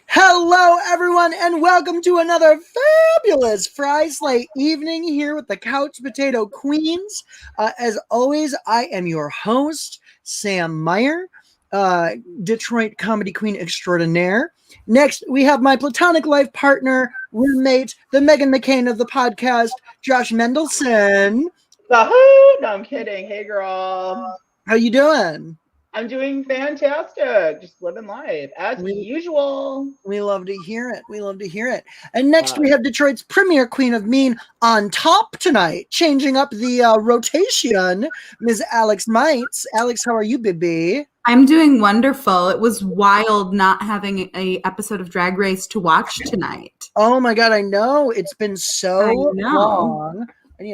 Hello, everyone, and welcome to another fabulous Fry Slay evening here with the Couch Potato Queens. As always, I am your host, Sam Meier, Detroit comedy queen extraordinaire. Next, we have my platonic life partner, roommate, the Megan McCain of the podcast, Josh Mendelson. No, I'm kidding. Hey, girl. How you doing? I'm doing fantastic. Just living life as usual. We love to hear it. We love to hear it. And next we have Detroit's premier queen of mean on top tonight, changing up the rotation, Ms. Alex Meitz. Alex, how are you, baby? I'm doing wonderful. It was wild not having a episode of Drag Race to watch tonight. Oh my God, I know. It's been so long.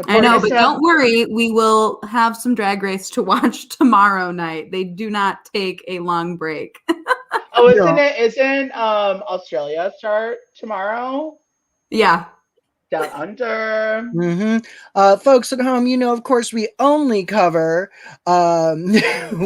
I know, but don't worry. We will have some Drag Race to watch tomorrow night. They do not take a long break. Oh, isn't Australia start tomorrow? Yeah. Down under. Mm-hmm. Folks at home, you know, of course, we only cover U.S.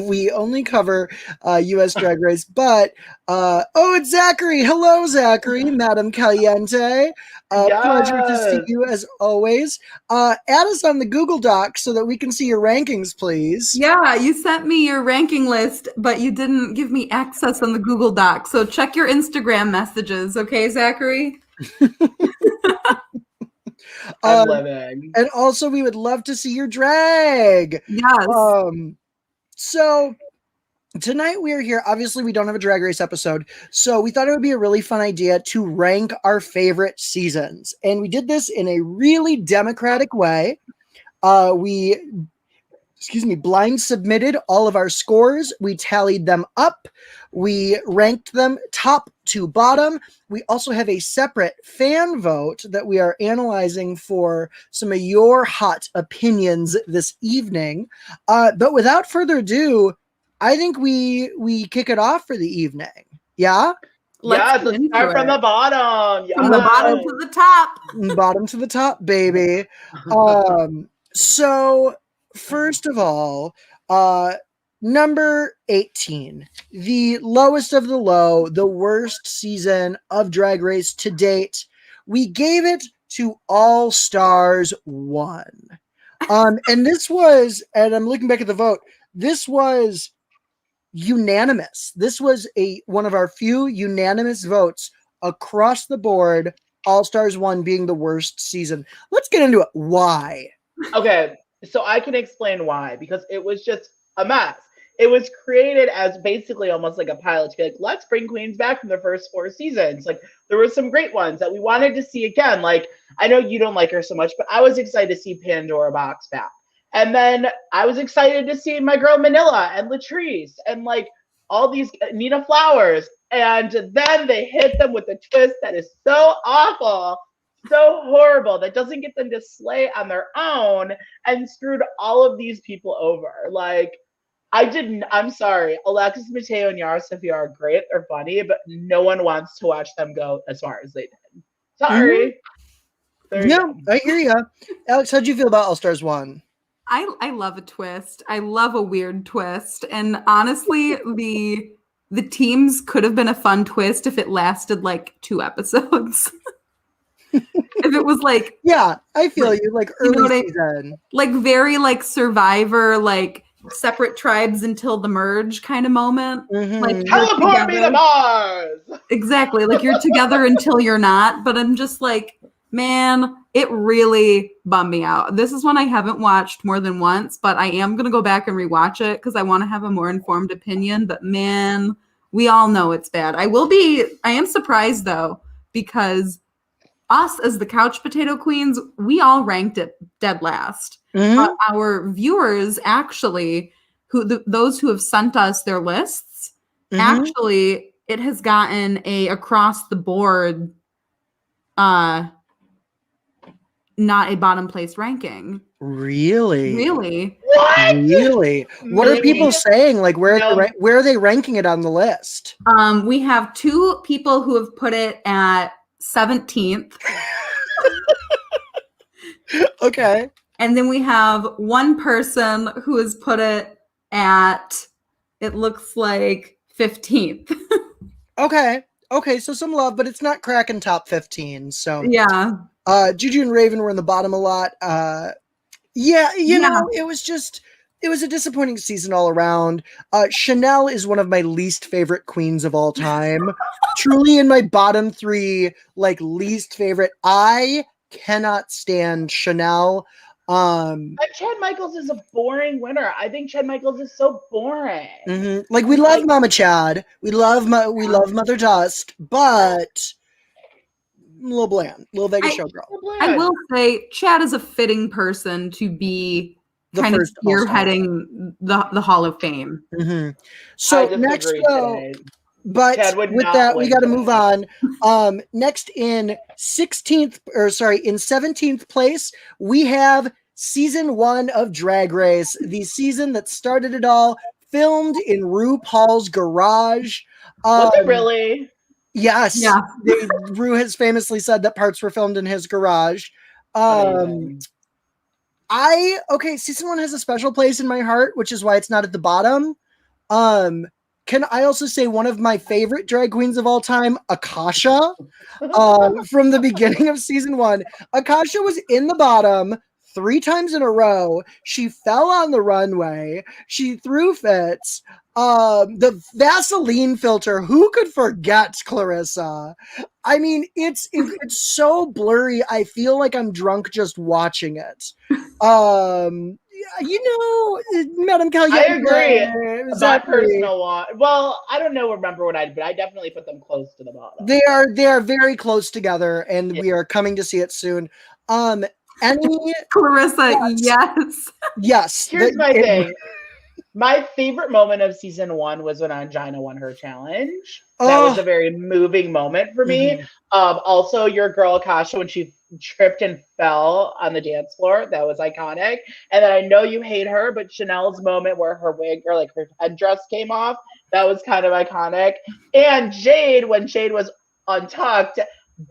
Drag Race, but it's Zachary. Hello, Zachary, Madam Caliente. Pleasure to see you as always. Add us on the Google Doc so that we can see your rankings, please. Yeah, you sent me your ranking list, but you didn't give me access on the Google Doc. So check your Instagram messages, okay, Zachary? I'm living. And also, we would love to see your drag. Yes. So tonight we are here. Obviously, we don't have a Drag Race episode, so we thought it would be a really fun idea to rank our favorite seasons. And we did this in a really democratic way. We blind submitted all of our scores. We tallied them up. We ranked them top to bottom. We also have a separate fan vote that we are analyzing for some of your hot opinions this evening. But without further ado, I think we kick it off for the evening. Yeah? Let's start from the bottom. From the bottom to the top. Bottom to the top, baby. So first of all, number 18, the lowest of the low, the worst season of Drag Race to date. We gave it to All Stars 1. And this was, and I'm looking back at the vote, this was unanimous. This was one of our few unanimous votes across the board, All Stars 1 being the worst season. Let's get into it. Why? Okay. So I can explain why, because it was just a mess. It was created as basically almost like a pilot to be like, let's bring queens back from the first 4 seasons. Like, there were some great ones that we wanted to see again. Like, I know you don't like her so much, but I was excited to see Pandora Box back. And then I was excited to see my girl Manila and Latrice and like all these Nina Flowers. And then they hit them with a twist that is so awful, so horrible, that doesn't get them to slay on their own, and screwed all of these people over. Like, I'm sorry, Alexis Mateo and Yara Sofia are great, they're funny, but no one wants to watch them go as far as they did. Sorry. Yeah, I hear you. Alex, how'd you feel about All Stars 1? I love a twist. I love a weird twist. And honestly, the teams could have been a fun twist if it lasted like 2 episodes. If it was like, yeah, I feel you, like early season, like very like Survivor, like separate tribes until the merge kind of moment. Like, teleport me to Mars. Exactly, like you're together until you're not. But I'm just like, man, it really bummed me out. This is one I haven't watched more than once, but I am gonna go back and rewatch it because I want to have a more informed opinion. But man, we all know it's bad. I am surprised though, because us as the Couch Potato Queens, we all ranked it dead last. But our viewers actually, those who have sent us their lists, actually, it has gotten a across the board, not a bottom place ranking. Really? What? Really? What are people saying? Like, where are they ranking it on the list? We have 2 people who have put it at 17th. Okay. And then we have 1 person who has put it at, it looks like 15th. Okay. Okay, so some love, but it's not cracking top 15. So Yeah. Juju and Raven were in the bottom a lot. Yeah, you Yeah. know, it was a disappointing season all around. Chanel is one of my least favorite queens of all time. Truly in my bottom 3, like, least favorite. I cannot stand Chanel. And Chad Michaels is a boring winner. I think Chad Michaels is so boring. Like, we love Mama Chad. We love Mother Dust, but a little bland, a little Vegas showgirl. I will say Chad is a fitting person to be The kind of first All-Star. spearheading the Hall of Fame. So I next, disagree though, today. but Chad would with not that, we win got to today. move on. Next in 17th place, we have season 1 of Drag Race, the season that started it all, filmed in RuPaul's garage. Was it really? Yes. Yeah. Ru has famously said that parts were filmed in his garage. Amazing. Season 1 has a special place in my heart, which is why it's not at the bottom. Can I also say one of my favorite drag queens of all time, Akasha, from the beginning of season 1. Akasha was in the bottom 3 times in a row. She fell on the runway. She threw fits. The Vaseline filter, who could forget Clarissa? I mean, it's so blurry. I feel like I'm drunk just watching it. Madame Caliente. I agree. Exactly. My personal one. Well, I don't remember what but I definitely put them close to the bottom. They are very close together, and we are coming to see it soon. Clarissa, yes. Here's my thing. My favorite moment of season 1 was when Angina won her challenge. That was a very moving moment for me. Also, your girl Akasha, when she tripped and fell on the dance floor, that was iconic. And then I know you hate her, but Chanel's moment where her wig or like her headdress came off, that was kind of iconic. And Jade, when Jade was untucked,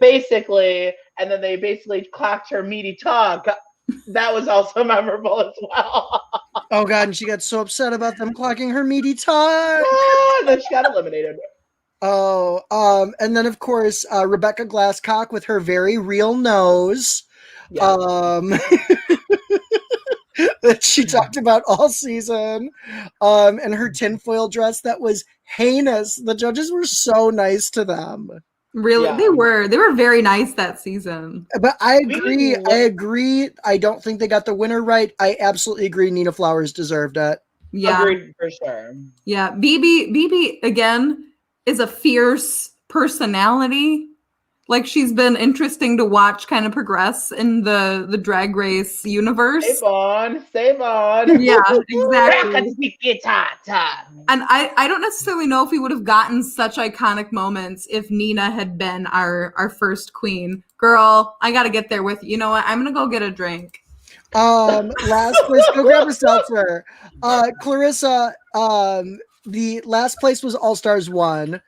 basically, and then they basically clapped her meaty tuck. That was also memorable as well. Oh God, and she got so upset about them clocking her meaty tuck. Then she got eliminated. And then of course Rebecca Glasscock with her very real nose. That she talked about all season. And her tinfoil dress that was heinous. The judges were so nice to them. Really, they were very nice that season. But I agree. I don't think they got the winner right. I absolutely agree. Nina Flowers deserved it. Yeah, agreed for sure. Yeah, BB again is a fierce personality. Like, she's been interesting to watch kind of progress in the Drag Race universe. Save on. Yeah, exactly. And I don't necessarily know if we would have gotten such iconic moments if Nina had been our first queen. Girl, I got to get there with you. You know what? I'm going to go get a drink. Last place, go grab a seltzer. Clarissa, the last place was All Stars 1.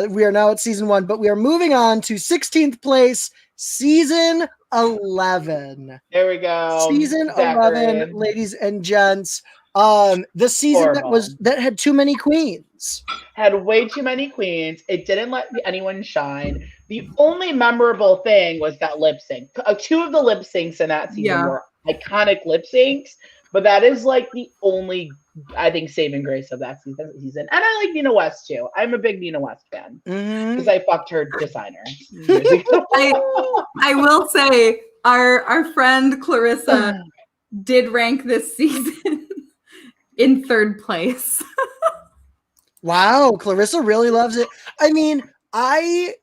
We are now at season 1, but we are moving on to 16th place, season 11. There we go. Season 11, ladies and gents. The season that had too many queens. Had way too many queens. It didn't let anyone shine. The only memorable thing was that lip sync. 2 of the lip syncs in that season were iconic lip syncs, but that is like the only, I think, saving grace of that season. And I like Nina West too. I'm a big Nina West fan because I fucked her designer. I will say our friend Clarissa did rank this season in 3rd place. Wow, Clarissa really loves it. I mean, I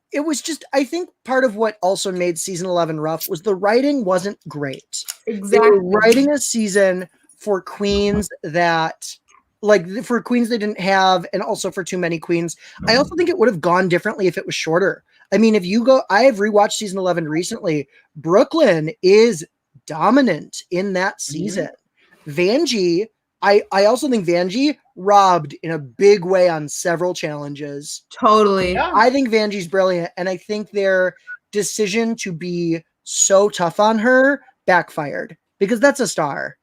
think part of what also made season 11 rough was the writing wasn't great. Exactly. They were writing a season for queens that, like, for queens they didn't have, and also for too many queens. I also think it would have gone differently if it was shorter. I mean, I have rewatched season 11 recently. Brooklyn is dominant in that season. Vanjie, I also think Vanjie robbed in a big way on several challenges. Totally. Yeah. I think Vanjie's brilliant, and I think their decision to be so tough on her backfired, because that's a star.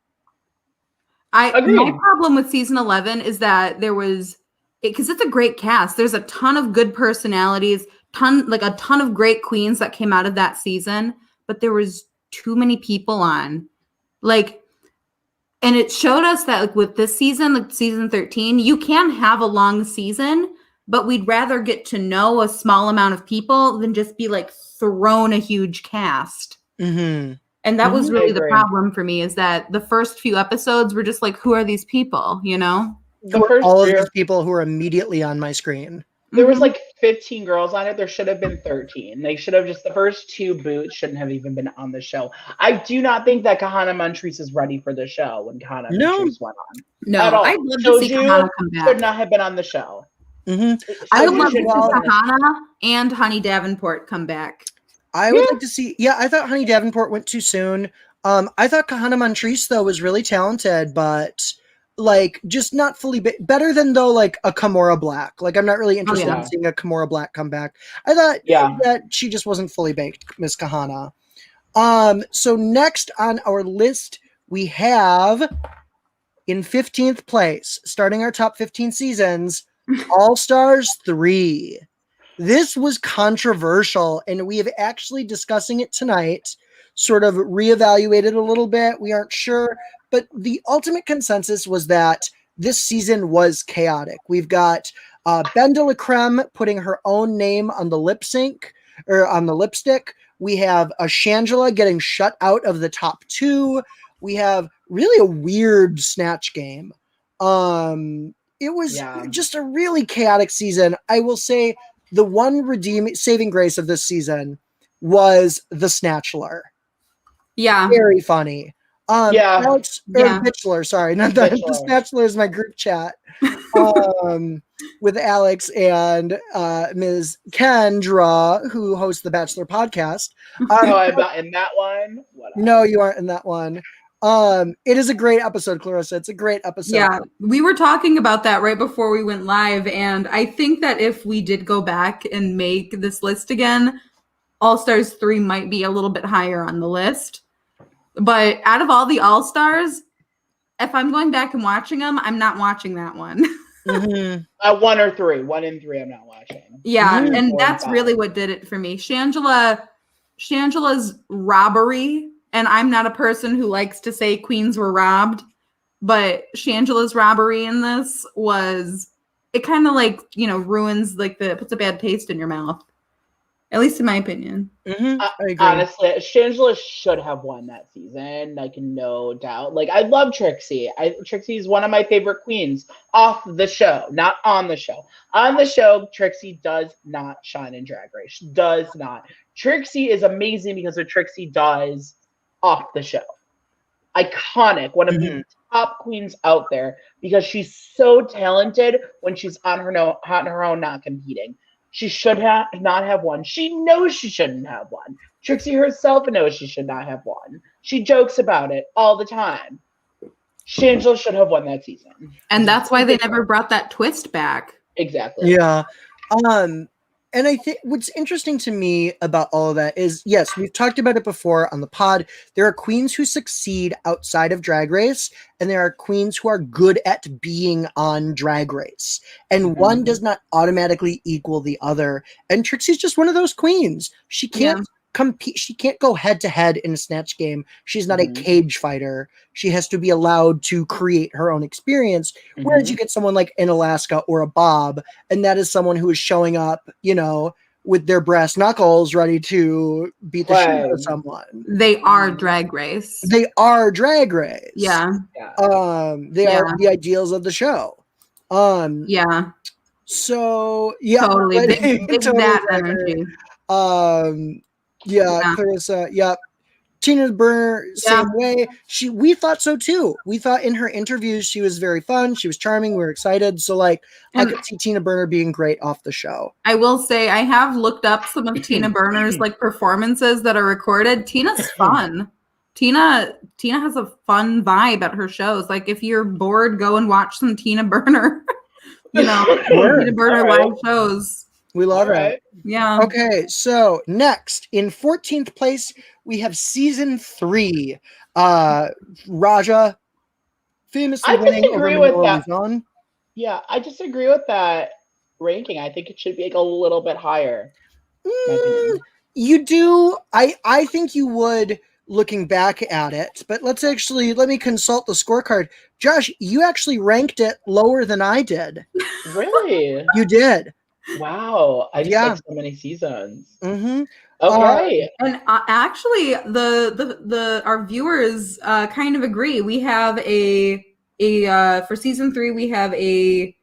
My problem with season 11 is that there was, because it's a great cast. There's a ton of good personalities, a ton of great queens that came out of that season, but there was too many people on. Like, and it showed us that like with this season, like season 13, you can have a long season, but we'd rather get to know a small amount of people than just be like thrown a huge cast. Mm-hmm. And that was I really the agree. problem for me, is that the first few episodes were just like, who are these people, you know? The first All of three these people who are immediately on my screen. There was Mhm. like 15 girls on it. There should have been 13. They should have just, the first two boots shouldn't have even been on the show. I do not think that Kahana Montrese is ready for the show when Kahana No. Montrese went on. No, At all. I'd love to see Joju Kahana come back. should not have been on the show. Mm-hmm. I would Joju love to see shouldn't have been on the show. Kahana and Honey Davenport come back. I would like to see. Yeah, I thought Honey Davenport went too soon. I thought Kahana Montrese though was really talented, but like just not fully better than though like a Kimora Black. Like I'm not really interested in seeing a Kimora Black come back. I thought that she just wasn't fully baked, Miss Kahana. So next on our list we have in 15th place, starting our top 15 seasons, All Stars 3. This was controversial, and we have actually discussing it tonight, sort of reevaluated a little bit. We aren't sure, but the ultimate consensus was that this season was chaotic. We've got Ben de la Creme putting her own name on the lip sync or on the lipstick. We have a Shangela getting shut out of the top 2. We have really a weird snatch game. It was just a really chaotic season. I will say the one saving grace of this season was the Snatchler. Yeah. Very funny. Alex, or Bitchler, sorry. Not the Snatchler is my group chat. With Alex and Ms. Kendra, who hosts the Bachelor podcast. I'm not in that one. No, you aren't in that one. It is a great episode, Clarissa. It's a great episode. Yeah, we were talking about that right before we went live, and I think that if we did go back and make this list again, All Stars 3 might be a little bit higher on the list. But out of all the All Stars, if I'm going back and watching them, I'm not watching that one. Mm-hmm. 1 or 3. 1 and 3 I'm not watching. Yeah, and that's really what did it for me. Shangela's robbery, and I'm not a person who likes to say queens were robbed, but Shangela's robbery in this was, it kind of like, ruins, like puts a bad taste in your mouth. At least in my opinion. Mm-hmm. I agree. Honestly, Shangela should have won that season, like no doubt. Like I love Trixie. Trixie is one of my favorite queens off the show, not on the show. On the show, Trixie does not shine in Drag Race. She does not. Trixie is amazing because of Trixie does off the show. Iconic, one of the top queens out there because she's so talented when she's on her own, not competing. She should not have won. She knows she shouldn't have won. Trixie herself knows she should not have won. She jokes about it all the time. Shangela should have won that season. And that's why they never brought that twist back. Exactly. Yeah. And I think what's interesting to me about all of that is, yes, we've talked about it before on the pod. There are queens who succeed outside of Drag Race, and there are queens who are good at being on Drag Race. And one does not automatically equal the other. And Trixie's just one of those queens. She can't compete. She can't go head to head in a snatch game. She's not a cage fighter. She has to be allowed to create her own experience. Whereas you get someone like an Alaska or a Bob, and that is someone who is showing up, with their brass knuckles ready to beat the shit out of someone. They are Drag Race. They are Drag Race. Yeah. They are the ideals of the show. Yeah. So yeah, totally. Big that energy. Clarissa. Yep. Tina Burner, same way. We thought so too. We thought in her interviews she was very fun. She was charming. We were excited. So I could see Tina Burner being great off the show. I will say I have looked up some of Tina Burner's performances that are recorded. Tina's fun. Tina has a fun vibe at her shows. Like if you're bored, go and watch some Tina Burner. Tina Burner live shows. We love it. Yeah. Okay, so next in 14th place we have season 3. Raja famously winning over Mendelson. Yeah, I disagree with that ranking. I think it should be a little bit higher. my opinion. You do. I think you would, looking back at it, but let me consult the scorecard. Josh, you actually ranked it lower than I did. Really? You did. Wow. I just Yeah. like so many seasons. Mm-hmm. Okay. And actually, the our viewers kind of agree. We have a for season 3, we have a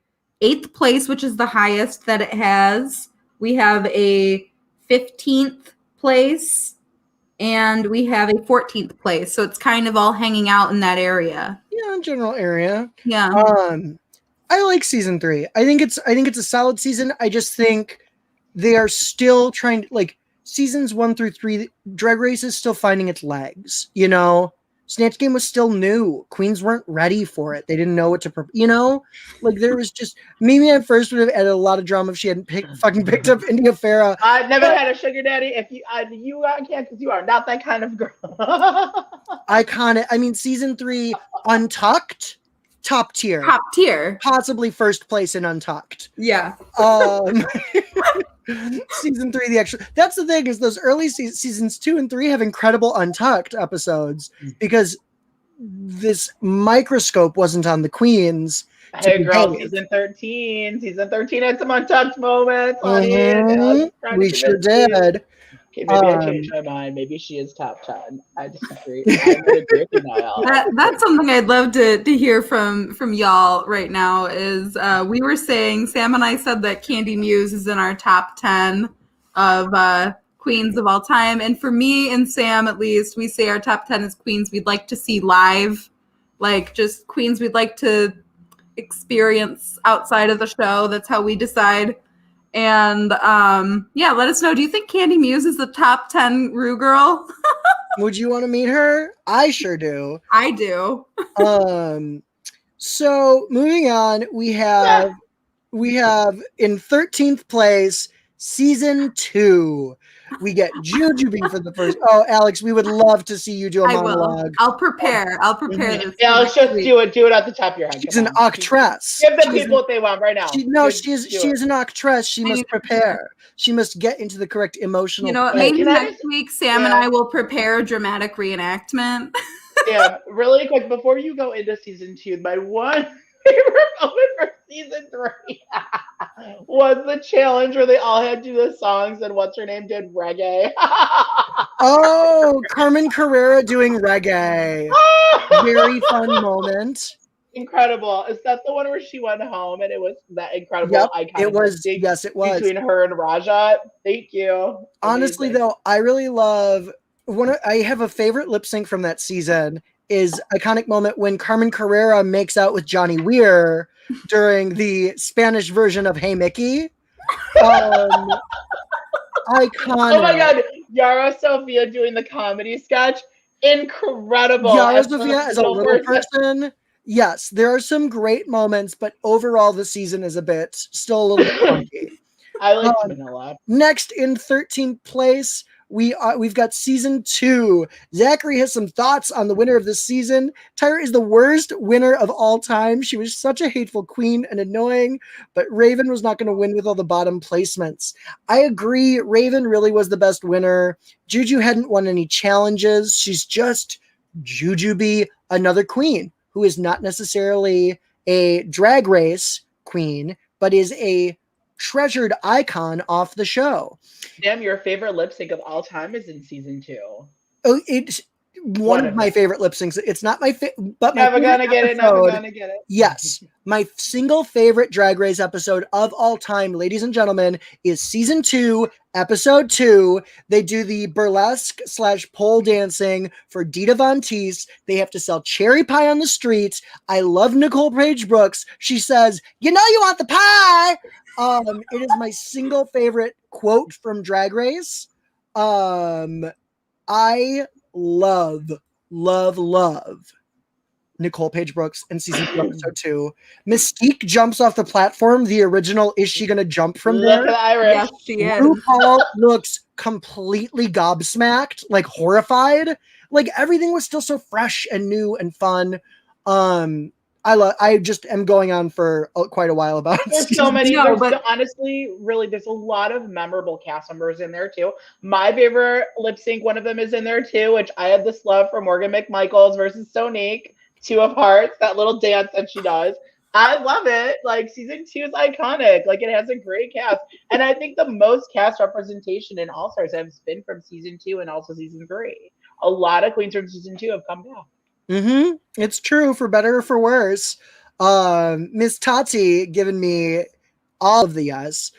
8th place, which is the highest that it has. We have a 15th place, and we have a 14th place. So it's kind of all hanging out in that area. Yeah, general area. Yeah. I like season 3. I think it's a solid season. I just think they are still trying to, like, seasons 1 through 3, Drag Race is still finding its legs. You know, Snatch Game was still new. Queens weren't ready for it. They didn't know what to, like, there was just, maybe at first would have added a lot of drama if she hadn't picked up India Farah. I've never had a sugar daddy. If you can't, because you are not that kind of girl. Iconic. I mean, season 3, Untucked, top tier, possibly first place in Untucked. Yeah. Season 3, that's the thing, is those early seasons 2 and 3 have incredible Untucked episodes because this microscope wasn't on the queens. Hey girl, season 13 had some Untucked moments. Mm-hmm. We sure did. Okay, maybe I changed my mind. Maybe she is top 10. I disagree. I would agree with you, Niall. That's something I'd love to hear from y'all right now. Is we were saying, Sam and I said that Candy Muse is in our top 10 of queens of all time, and for me and Sam, at least, we say our top 10 is queens we'd like to see live, like just queens we'd like to experience outside of the show. That's how we decide. And let us know. Do you think Candy Muse is the top 10 Ru girl? Would you want to meet her? I sure do. I do. So moving on, we have in 13th place, season 2. We get Jujubee for the first. Oh, Alex, we would love to see you do a monologue. I'll prepare this. Yeah, let's just do it at the top of your head. She's an actress. Give the people what they want right now. She is an actress. She must prepare. She must get into the correct emotional. You know what? Maybe next week, Sam and I will prepare a dramatic reenactment. Yeah, really quick before you go into season 2, my one favorite moment for season 3 was the challenge where they all had to do the songs and what's her name did reggae. Oh, Carmen Carrera doing reggae. Very fun moment. Incredible. Is that the one where she went home and it was that incredible iconic? It was. Yes, it was. Between her and Rajat. Thank you. Honestly, though, I really love I have a favorite lip sync from that season is iconic moment when Carmen Carrera makes out with Johnny Weir during the Spanish version of Hey Mickey. Iconic. Oh my God. Yara Sofia doing the comedy sketch. Incredible. Yara Sofia as a little person. Yes, there are some great moments, but overall the season is still a little bit funky. I like Manila. Next in 13th place, we've got season 2. Zachary has some thoughts on the winner of this season. Tyra is the worst winner of all time. She was such a hateful queen and annoying, but Raven was not going to win with all the bottom placements. I agree. Raven really was the best winner. Juju hadn't won any challenges. She's just Jujubee, another queen who is not necessarily a Drag Race queen, but is a treasured icon off the show. Damn, your favorite lip sync of all time is in season 2. Oh, it's one of my favorite lip syncs. It's not my favorite, but never gonna get it. Yes, my single favorite Drag Race episode of all time, ladies and gentlemen, is season 2, episode 2. They do the burlesque / pole dancing for Dita Von Teese. They have to sell cherry pie on the streets. I love Nicole Page Brooks. She says, "You know you want the pie." It is my single favorite quote from Drag Race. I love Nicole Page Brooks in season 2, episode 2. Mystique jumps off the platform. The original, is she going to jump from there? Yes, she is. RuPaul looks completely gobsmacked, like horrified. Like everything was still so fresh and new and fun. I just am going on for quite a while about There's so many. No, There's but- honestly, really, there's a lot of memorable cast members in there too. My favorite lip sync, one of them is in there too, which I have this love for Morgan McMichaels versus Sonique, 2 of Hearts, that little dance that she does. I love it. Like season 2 is iconic. Like it has a great cast. And I think the most cast representation in All Stars has been from season 2 and also season 3. A lot of queens from season 2 have come back. Mm-hmm. It's true, for better or for worse. Miss Tati giving me all of the yes.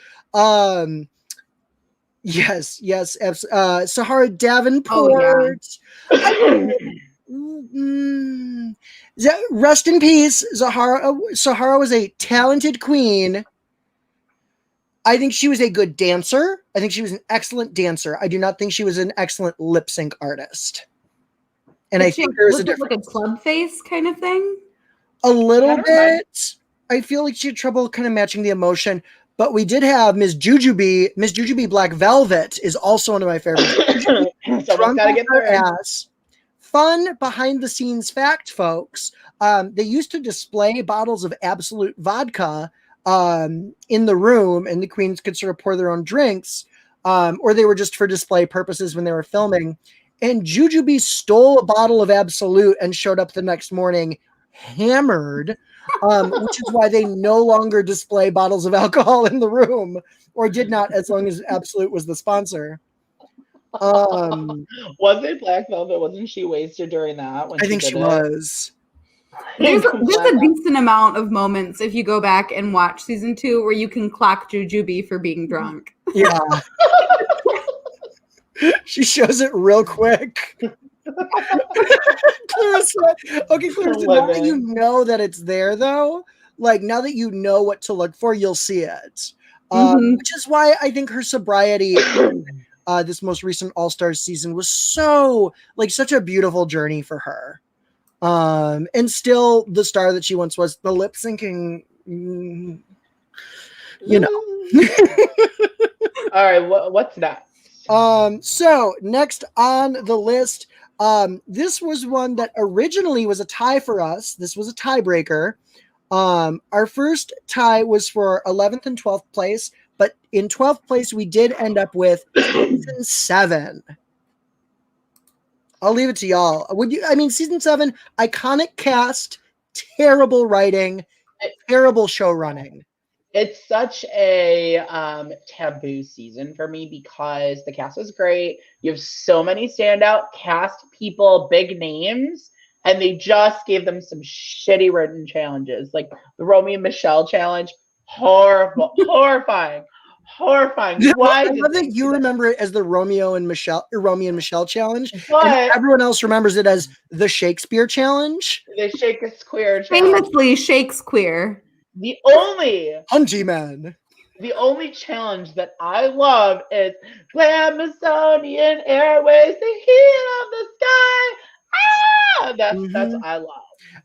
Yes. Sahara Davenport. Rest in peace, Zahara. Sahara was a talented queen. I think she was a good dancer. I think she was an excellent dancer. I do not think she was an excellent lip sync artist. And I think there was a difference. Like a club face kind of thing? A little bit. I feel like she had trouble kind of matching the emotion. But we did have Miss Jujubee. Miss Jujubee Black Velvet is also one of my favorites. Someone's got to get their ass. Fun behind the scenes fact, folks. They used to display bottles of Absolute vodka in the room, and the queens could sort of pour their own drinks, or they were just for display purposes when they were filming. And Jujubee stole a bottle of Absolute and showed up the next morning hammered, which is why they no longer display bottles of alcohol in the room, or did not, as long as Absolute was the sponsor. Was it Black Velvet? Wasn't she wasted during that? When I think she was. There's a decent amount of moments if you go back and watch season 2 where you can clock Jujubee for being drunk. Yeah. She shows it real quick. Clarissa, now that you know that it's there, though, like now that you know what to look for, you'll see it. Which is why I think her sobriety this most recent All-Stars season was such a beautiful journey for her. And still the star that she once was. The lip syncing, you know. All right, what's next? So next on the list, this was one that originally was a tie for us. This was a tiebreaker. Our first tie was for 11th and 12th place, but in 12th place, we did end up with season 7. I'll leave it to y'all. Season 7, iconic cast, terrible writing, terrible show running. It's such a taboo season for me because the cast was great. You have so many standout cast people, big names, and they just gave them some shitty written challenges. Like the Romeo and Michelle challenge, horrible, horrifying. Why? I love that you remember it as the Romeo and Michelle challenge, but and everyone else remembers it as the Shakespeare challenge. The Shakespeare challenge. Famously Shakespeare. The only challenge that I love is Glamazonian Airways, the heat of the sky. That's what I love.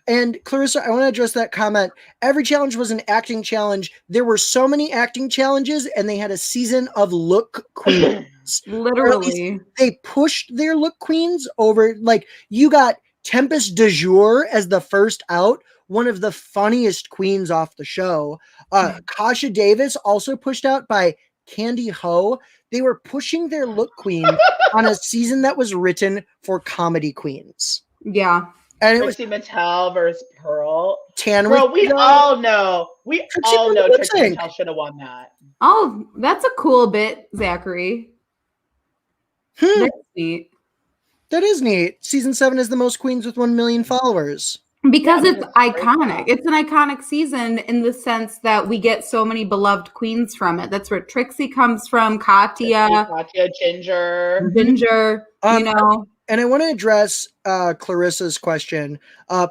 And Clarissa, I want to address that comment. Every challenge was an acting challenge. There were so many acting challenges, and they had a season of look queens. Literally. They pushed their look queens over. Like, you got Tempest de Jour as the first out, one of the funniest queens off the show. Kasha Davis also pushed out by Candy Ho. They were pushing their look queen on a season that was written for comedy queens. Yeah. And it Trixie Mattel versus Pearl. Bro, we all know Trixie Mattel should have won that. Oh, that's a cool bit, Zachary. That's neat. That is neat. Season 7 is the most queens with 1 million followers. Because it's iconic. It's an iconic season in the sense that we get so many beloved queens from it. That's where Trixie comes from, Katya, Ginger, you know. And I want to address Clarissa's question.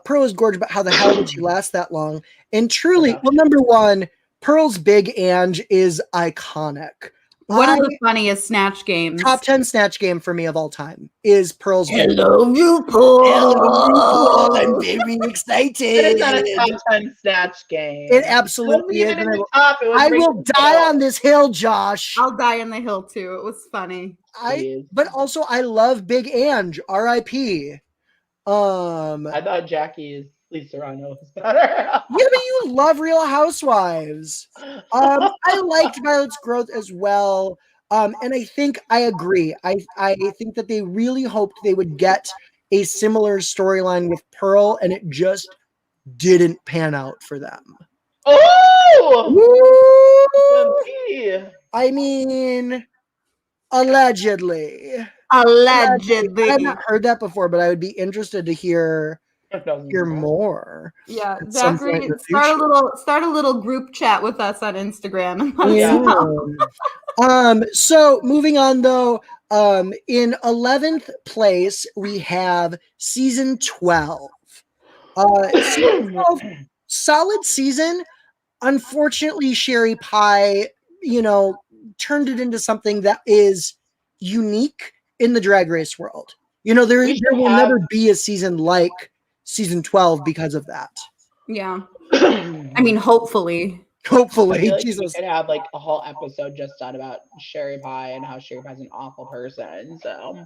Pearl is gorgeous, but how the hell did she last that long? And truly, well, number one, Pearl's Big Ange is iconic. One of the funniest Snatch games. Top 10 Snatch game for me of all time is Pearl's Hello, RuPaul. Hello, RuPaul. I'm very excited. It's not a top 10 Snatch game. It absolutely is. I will die on this hill, Josh. I'll die on the hill, too. It was funny. But also, I love Big Ange. R.I.P. I thought Jackie's Lisa Serrano was better. Yeah, but you love Real Housewives. I liked Violet's growth as well. And I think I agree. I think that they really hoped they would get a similar storyline with Pearl, and it just didn't pan out for them. Oh! Woo! I mean, allegedly. Allegedly. I've not heard that before, but I would be interested to hear more. Yeah, at some point Zachary, in the start a little group chat with us on Instagram. And So moving on though, in 11th place we have season 12. Season 12, solid season. Unfortunately, Sherry Pie, turned it into something that is unique in the Drag Race world. There will never be a season like season 12 because of that. Yeah. I mean, hopefully. Hopefully. Like Jesus. we could have like a whole episode just done about Sherry Pie and how Sherry Pie's an awful person. So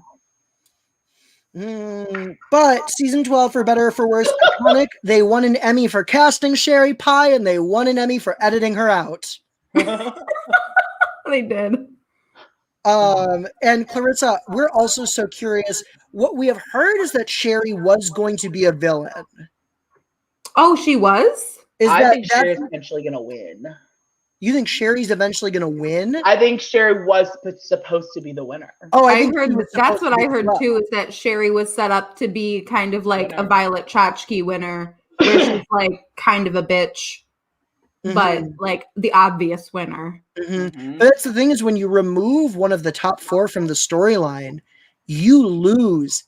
but season 12, for better or for worse, iconic. They won an Emmy for casting Sherry Pie, and they won an Emmy for editing her out. They did. And Clarissa, we're also so curious. What we have heard is that Sherry was going to be a villain. Oh, she was? I think Sherry's eventually going to win. You think Sherry's eventually going to win? I think Sherry was supposed to be the winner. Oh, I heard that's what I heard too, is that Sherry was set up to be kind of like a Violet Chachki winner, where she's like kind of a bitch, but like the obvious winner. But that's the thing, is when you remove one of the top 4 from the storyline, you lose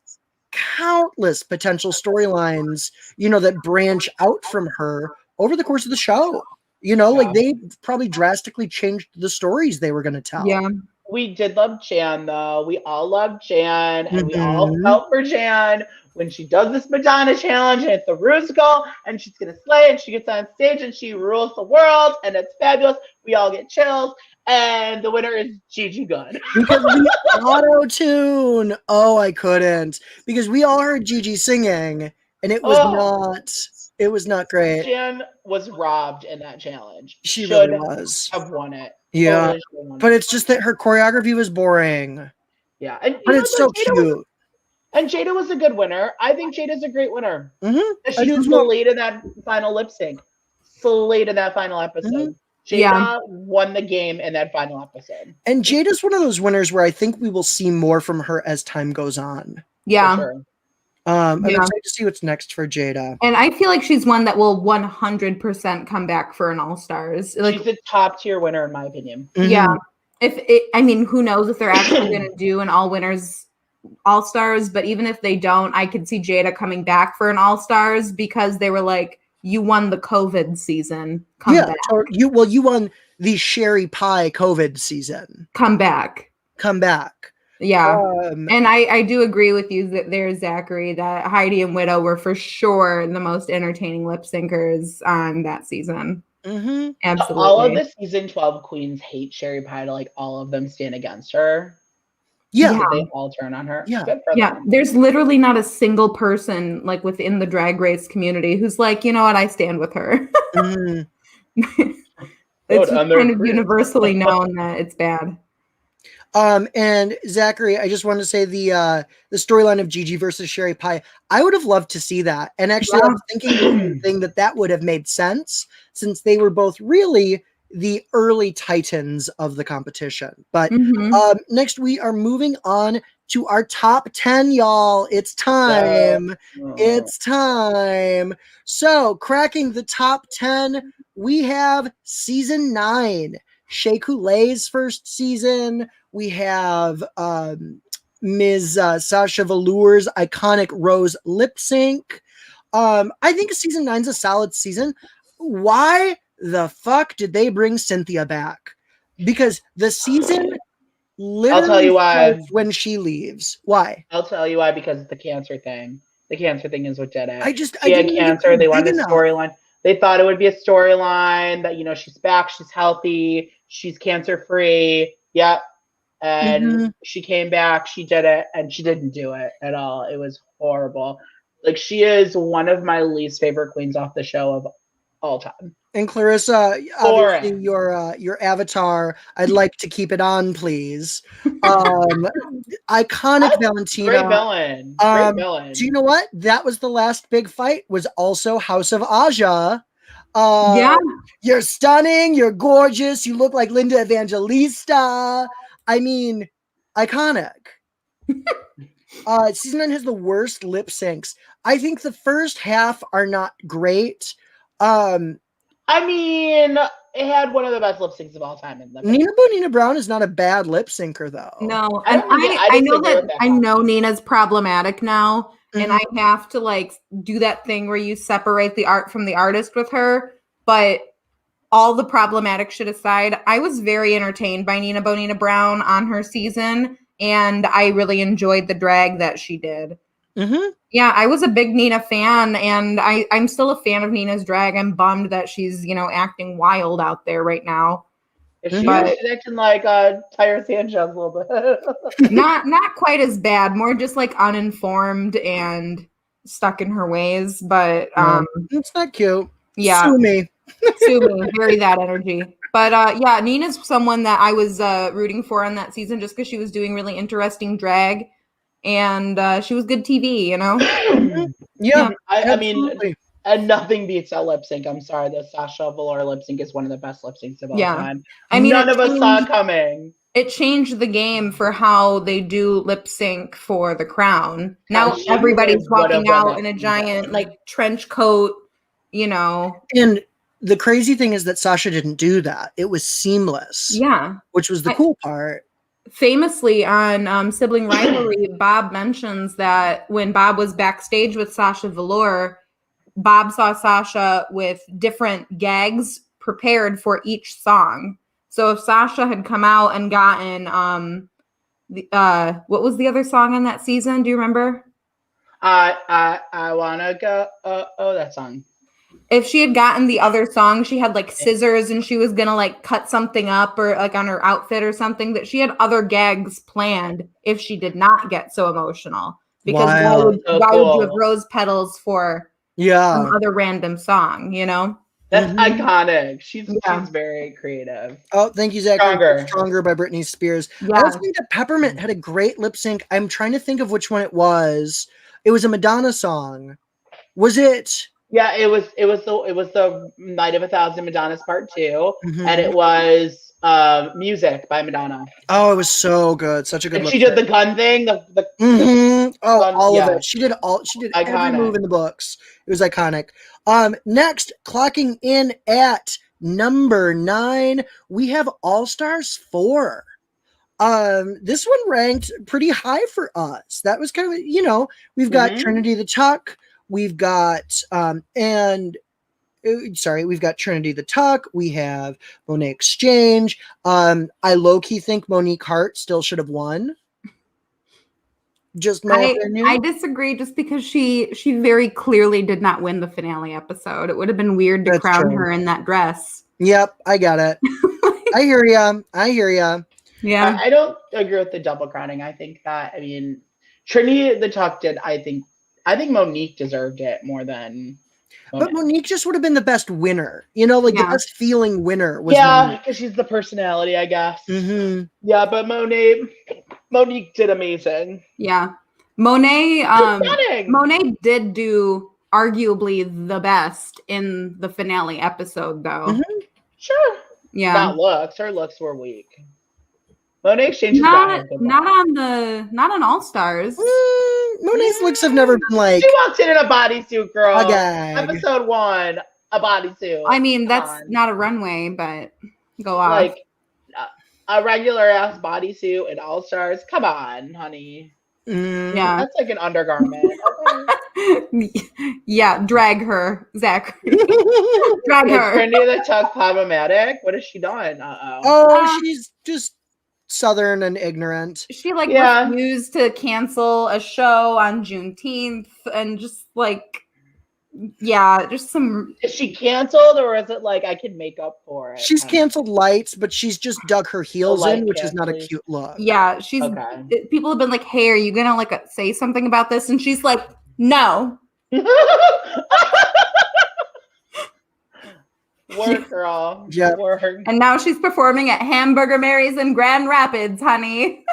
countless potential storylines, that branch out from her over the course of the show. Like they probably drastically changed the stories they were going to tell. Yeah. We did love Jan, though. We all loved Jan, and we all felt for Jan when she does this Madonna challenge, and it's the Rusical, and she's going to slay, and she gets on stage, and she rules the world, and it's fabulous. We all get chills, and the winner is Gigi Gunn. Because the auto-tune. Oh, I couldn't. Because we all heard Gigi singing, and it was not great. Jan was robbed in that challenge. She really was. Have won it. Yeah, but it's just that her choreography was boring. Yeah, but it's so cute. And Jada was a good winner. I think Jada's a great winner. She's late in that final lip sync. So late in that final episode. Jada won the game in that final episode. And Jada's one of those winners where I think we will see more from her as time goes on. Yeah. Sure. I'm excited to see what's next for Jada. And I feel like she's one that will 100% come back for an All-Stars. Like, she's a top tier winner, in my opinion. Yeah. Who knows if they're actually going to do an all-winners All-Stars, but even if they don't, I could see Jada coming back for an All-Stars because they were like, you won the COVID season. Come back. You won the Sherry Pie COVID season. Come back. Yeah. And I do agree with you that there's Zachary, that Heidi and Widow were for sure the most entertaining lip syncers on that season. Absolutely. All of the season 12 queens hate Sherry Pie, to like all of them stand against her. Yeah. They all turn on her. Yeah. There's literally not a single person like within the Drag Race community who's like, you know what, I stand with her. It's kind of universally known that it's bad. And Zachary, I just wanted to say the storyline of Gigi versus Sherry Pie, I would have loved to see that. And actually, I was thinking that would have made sense, since they were both really the early titans of the competition. But next we are moving on to our top 10, y'all. It's time. It's time. So, cracking the top 10, we have season 9, Shea Coulee's first season. We have Ms. Sasha Velour's iconic Rose lip sync. I think season 9's a solid season. Why the fuck did they bring Cynthia back? Because the season literally I'll tell you why. When she leaves. Why? I'll tell you why, because it's the cancer thing. The cancer thing is what did it. She had cancer. They wanted a storyline. They thought it would be a storyline that, she's back, she's healthy, she's cancer free. Yep. And she came back, she did it, and she didn't do it at all. It was horrible. Like, she is one of my least favorite queens off the show of all time. And Clarissa, obviously Boring. your avatar, I'd like to keep it on, please. Iconic Valentina. Great villain. Great villain. Do you know what? That was the last big fight, was also House of Aja. Yeah. You're stunning, you're gorgeous, you look like Linda Evangelista. I mean, iconic. Season 9 has the worst lip syncs. I think the first half are not great. I mean, it had one of the best lip syncs of all time in the Nina Bonina Brown is not a bad lip syncer, though. No, I and don't think I know disagree that with that. I know Nina's problematic now, and I Mhm. have to like do that thing where you separate the art from the artist with her. But all the problematic shit aside, I was very entertained by Nina Bonina Brown on her season, and I really enjoyed the drag that she did. Mm-hmm. Yeah, I was a big Nina fan, and I'm still a fan of Nina's drag. I'm bummed that she's, acting wild out there right now. She's But- acting like Tyra Sanchez a little bit. Not quite as bad, more just like uninformed and stuck in her ways. But It's not cute. yeah, Sue me. sue me, very that energy. But yeah, Nina's someone that I was rooting for on that season just because she was doing really interesting drag, and she was good TV, Yeah, I mean, absolutely. and nothing beats that lip sync. I'm sorry, the Sasha Velour lip sync is one of the best lip syncs of all Yeah. time. I mean, none it of us saw it changed- coming. It changed the game for how they do lip sync for the crown. Now she everybody's is one of walking the out best in a in the giant world. trench coat, And the crazy thing is that Sasha didn't do that. It was seamless. Yeah. Which was the cool part. Famously on Sibling Rivalry, Bob mentions that when Bob was backstage with Sasha Velour, Bob saw Sasha with different gags prepared for each song. So if Sasha had come out and gotten what was the other song on that season? Do you remember? I wanna go. Oh, that song. If she had gotten the other song, she had scissors and she was gonna cut something up or on her outfit or something, that she had other gags planned if she did not get so emotional. Because why Wow. would So you have cool. rose petals for Yeah. some other random song, That's Mhm. iconic. She's Yeah. very creative. Oh, thank you, Zach. Stronger by Britney Spears. I Yeah. also think that Peppermint had a great lip sync. I'm trying to think of which one it was. It was a Madonna song. Was it? Yeah, it was the Night of a Thousand Madonna's Part 2, Mhm. and it was Music by Madonna. Oh, it was so good. Such a good And lip she did the gun thing. Mhm. Oh, gun- all yeah. of it. She did every Iconic. move in the books. It was iconic. Next, clocking in at number 9, we have All Stars 4. This one ranked pretty high for us. That was kind of, we've got Mhm. Trinity the Tuck, we've got we've got Trinity the Tuck, we have Monet Exchange. I low-key think Monique Hart still should have won. Just my opinion. I disagree, just because she very clearly did not win the finale episode. It would have been weird to That's crown true. her in that dress. Yep, I got it. I hear ya. Yeah. I don't agree with the double crowning. I think that, Trinity the Tuck did. I think Monique deserved it more than. But Monique just would have been the best winner. The Yeah. best feeling winner was Yeah, because she's the personality, I guess. Mm-hmm. Yeah, but Monique did amazing. Yeah. Monet Stunning. Monet did do arguably the best in the finale episode, though. Mhm. Sure. Yeah. Not looks. Her looks were weak. Monet Exchange Not on All Stars. Monet's looks have never been like She walked in a bodysuit, girl. a gag. Episode 1, a bodysuit. I mean, Come that's on. not a runway, but go off. Like a regular ass bodysuit in All Stars. Come on, honey. Yeah. That's like an undergarment. Okay. Yeah, drag her, Zach. Drag Is her. Trinity the Tuck problematic? What has she done? Oh, she's just Southern and ignorant. She Yeah. refused to cancel a show on Juneteenth, and just just some. Is she canceled, or is it like I can make up for it? She's canceled lights, but she's just dug her heels light in, which is not a canceling. cute look. Yeah, she's. Okay. People have been like, "Hey, are you gonna say something about this?" And she's like, "No." Work, girl. Yep. Work. And now she's performing at Hamburger Mary's in Grand Rapids, honey.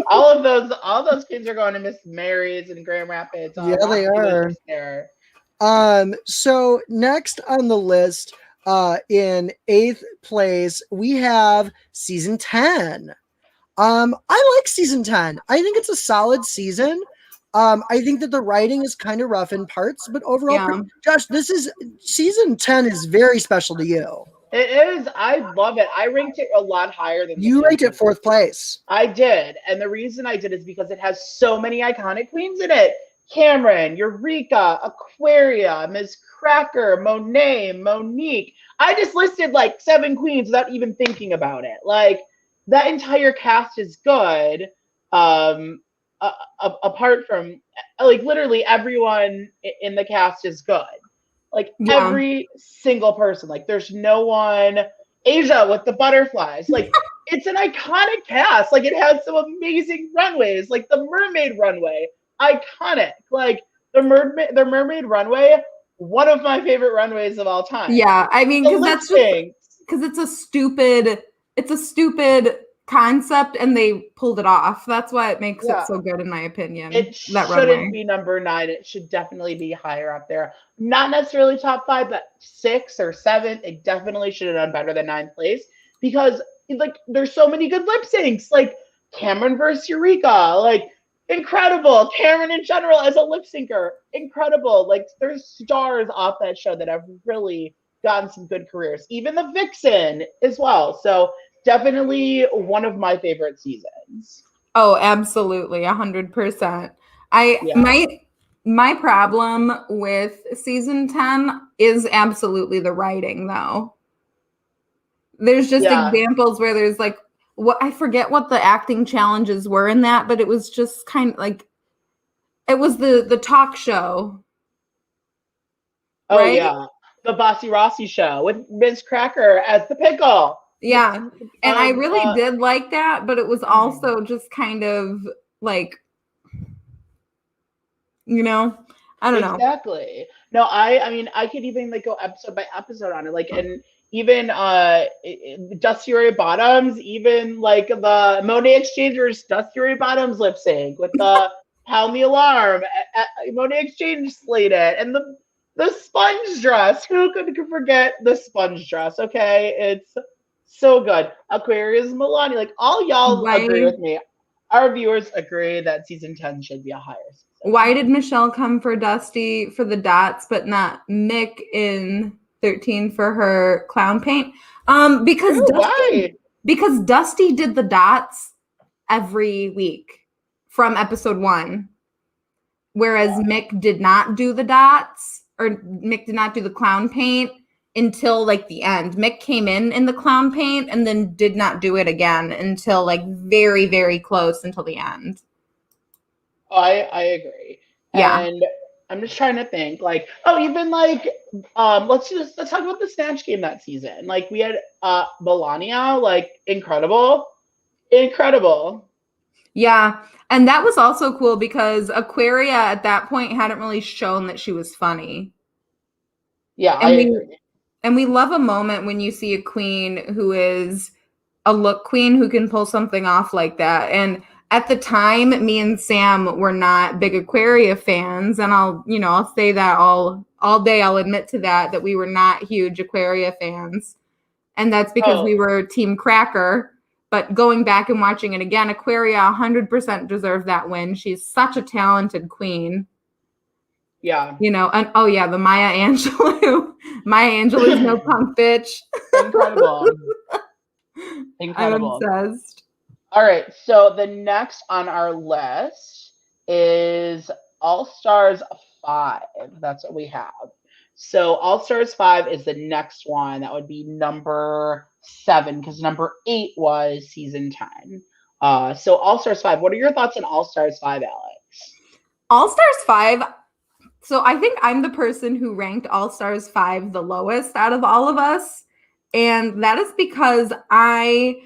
all those kids are going to Miss Mary's in Grand Rapids. Yeah, they are. There. So next on the list, in 8th place, we have season 10. I like season 10. I think it's a solid season. I think that the writing is kind of rough in parts, but overall, Josh, season 10 is very special to you. It is. I love it. I ranked it a lot higher than you ranked it 4th place. I did. And the reason I did is because it has so many iconic queens in it. Cameron, Eureka, Aquaria, Ms. Cracker, Monet, Monique. I just listed like 7 queens without even thinking about it. Like that entire cast is good. Apart from like literally everyone in the cast is good. Like every single person. Like there's no one. Asia with the butterflies. Like it's an iconic cast. Like it has some amazing runways. Like the mermaid runway. Iconic. Like the mermaid runway, one of my favorite runways of all time. Yeah, I mean, because it's a stupid concept and they pulled it off. That's why it makes it so good in my opinion. It shouldn't be number 9. It should definitely be higher up there. Not necessarily top 5, but 6 or 7. It definitely should have done better than 9th place because like there's so many good lip syncs. Like Cameron versus Eureka. Like incredible. Cameron in general as a lip syncer. Incredible. Like there's stars off that show that have really gotten some good careers. Even the Vixen as well. So definitely one of my favorite seasons. Oh, absolutely. 100%. My problem with season 10 is absolutely the writing though. There's just examples where there's like, I forget what the acting challenges were in that, but it was just kind of like, it was the talk show. Oh, right? Yeah. The Bossy Rossi show with Ms. Cracker as the pickle. Yeah. And I really did like that, but it was also just kind of like, you know, I don't know. Exactly. No, I mean, I could even like go episode by episode on it. Like, and even Dusty Ray Bottoms, even like the Monet Exchangers Dusty Ray Bottoms lip sync with the Pound the Alarm, Monet Exchange slated, and the sponge dress. Who could forget the sponge dress? Okay, it's so good. Aquarius Milani, like all y'all agree with me. Our viewers agree that season 10 should be a higher season. Why did Michelle come for Dusty for the dots, but not Mick in 13 for her clown paint? Because Dusty did the dots every week from episode 1, whereas Mick did not do the dots, or Mick did not do the clown paint until like the end. Mick came in the clown paint and then did not do it again until like very, very close until the end. I agree. Yeah. And I'm just trying to think like, even like, let's talk about the Snatch Game that season. Like we had Melania, like incredible. Yeah. And that was also cool because Aquaria at that point hadn't really shown that she was funny. Yeah, I agree. And we love a moment when you see a queen who is a look queen who can pull something off like that. And at the time, me and Sam were not big Aquaria fans. And I'll say that all day. I'll admit to that we were not huge Aquaria fans. And that's because we were Team Cracker. But going back and watching it again, Aquaria 100% deserved that win. She's such a talented queen. Yeah. And the Maya Angelou. Maya Angelou's no punk bitch. Incredible. I'm obsessed. All right. So the next on our list is All Stars 5. That's what we have. So All Stars 5 is the next one. That would be number 7 because number 8 was season 10. So All Stars 5. What are your thoughts on All Stars 5, Alex? All Stars 5. So I think I'm the person who ranked All Stars 5 the lowest out of all of us. And that is because I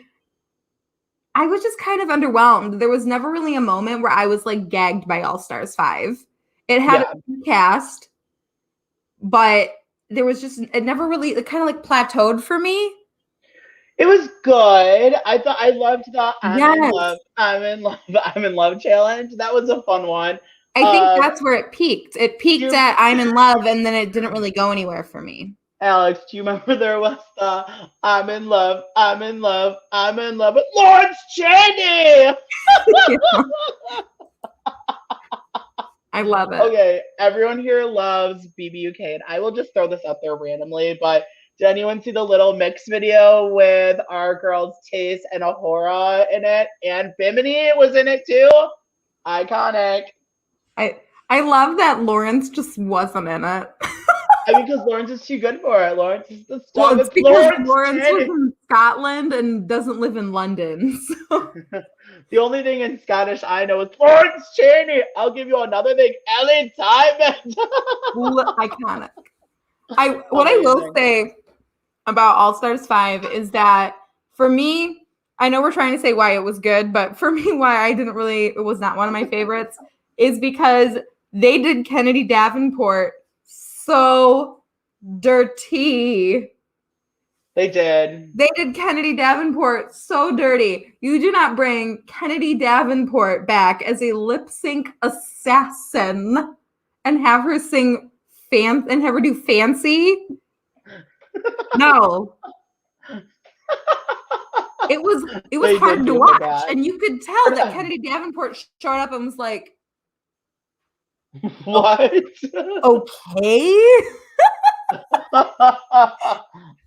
was just kind of underwhelmed. There was never really a moment where I was like gagged by All Stars 5. It had a good cast. but there was just, it never really, it kind of like plateaued for me. It was good. I loved the I'm in Yes. love, I'm in love, I'm in love challenge. That was a fun one. I think that's where it peaked. It peaked you- at I'm in love, and then it didn't really go anywhere for me. Alex, do you remember there was the I'm in love, I'm in love, I'm in love with Lawrence Chaney? I love it. Okay, everyone here loves BBUK, and I will just throw this out there randomly, but did anyone see the little mix video with our girls Taste and Ahura in it? And Bimini was in it too. Iconic. I love that Lawrence just wasn't in it. I mean, because Lawrence is too good for it. Lawrence is the star. Well, it's because Lawrence was in Scotland and doesn't live in London. So. The only thing in Scottish I know is Lawrence Chaney. I'll give you another thing anytime. Iconic. What I will say about All Stars 5 is that for me, I know we're trying to say why it was good, but for me, why it was not one of my favorites is because they did Kennedy Davenport so dirty. They did. They did Kennedy Davenport so dirty. You do not bring Kennedy Davenport back as a lip sync assassin and have her sing and have her do Fancy. No. It was hard to watch, and you could tell that Kennedy Davenport showed up and was like, what? Okay.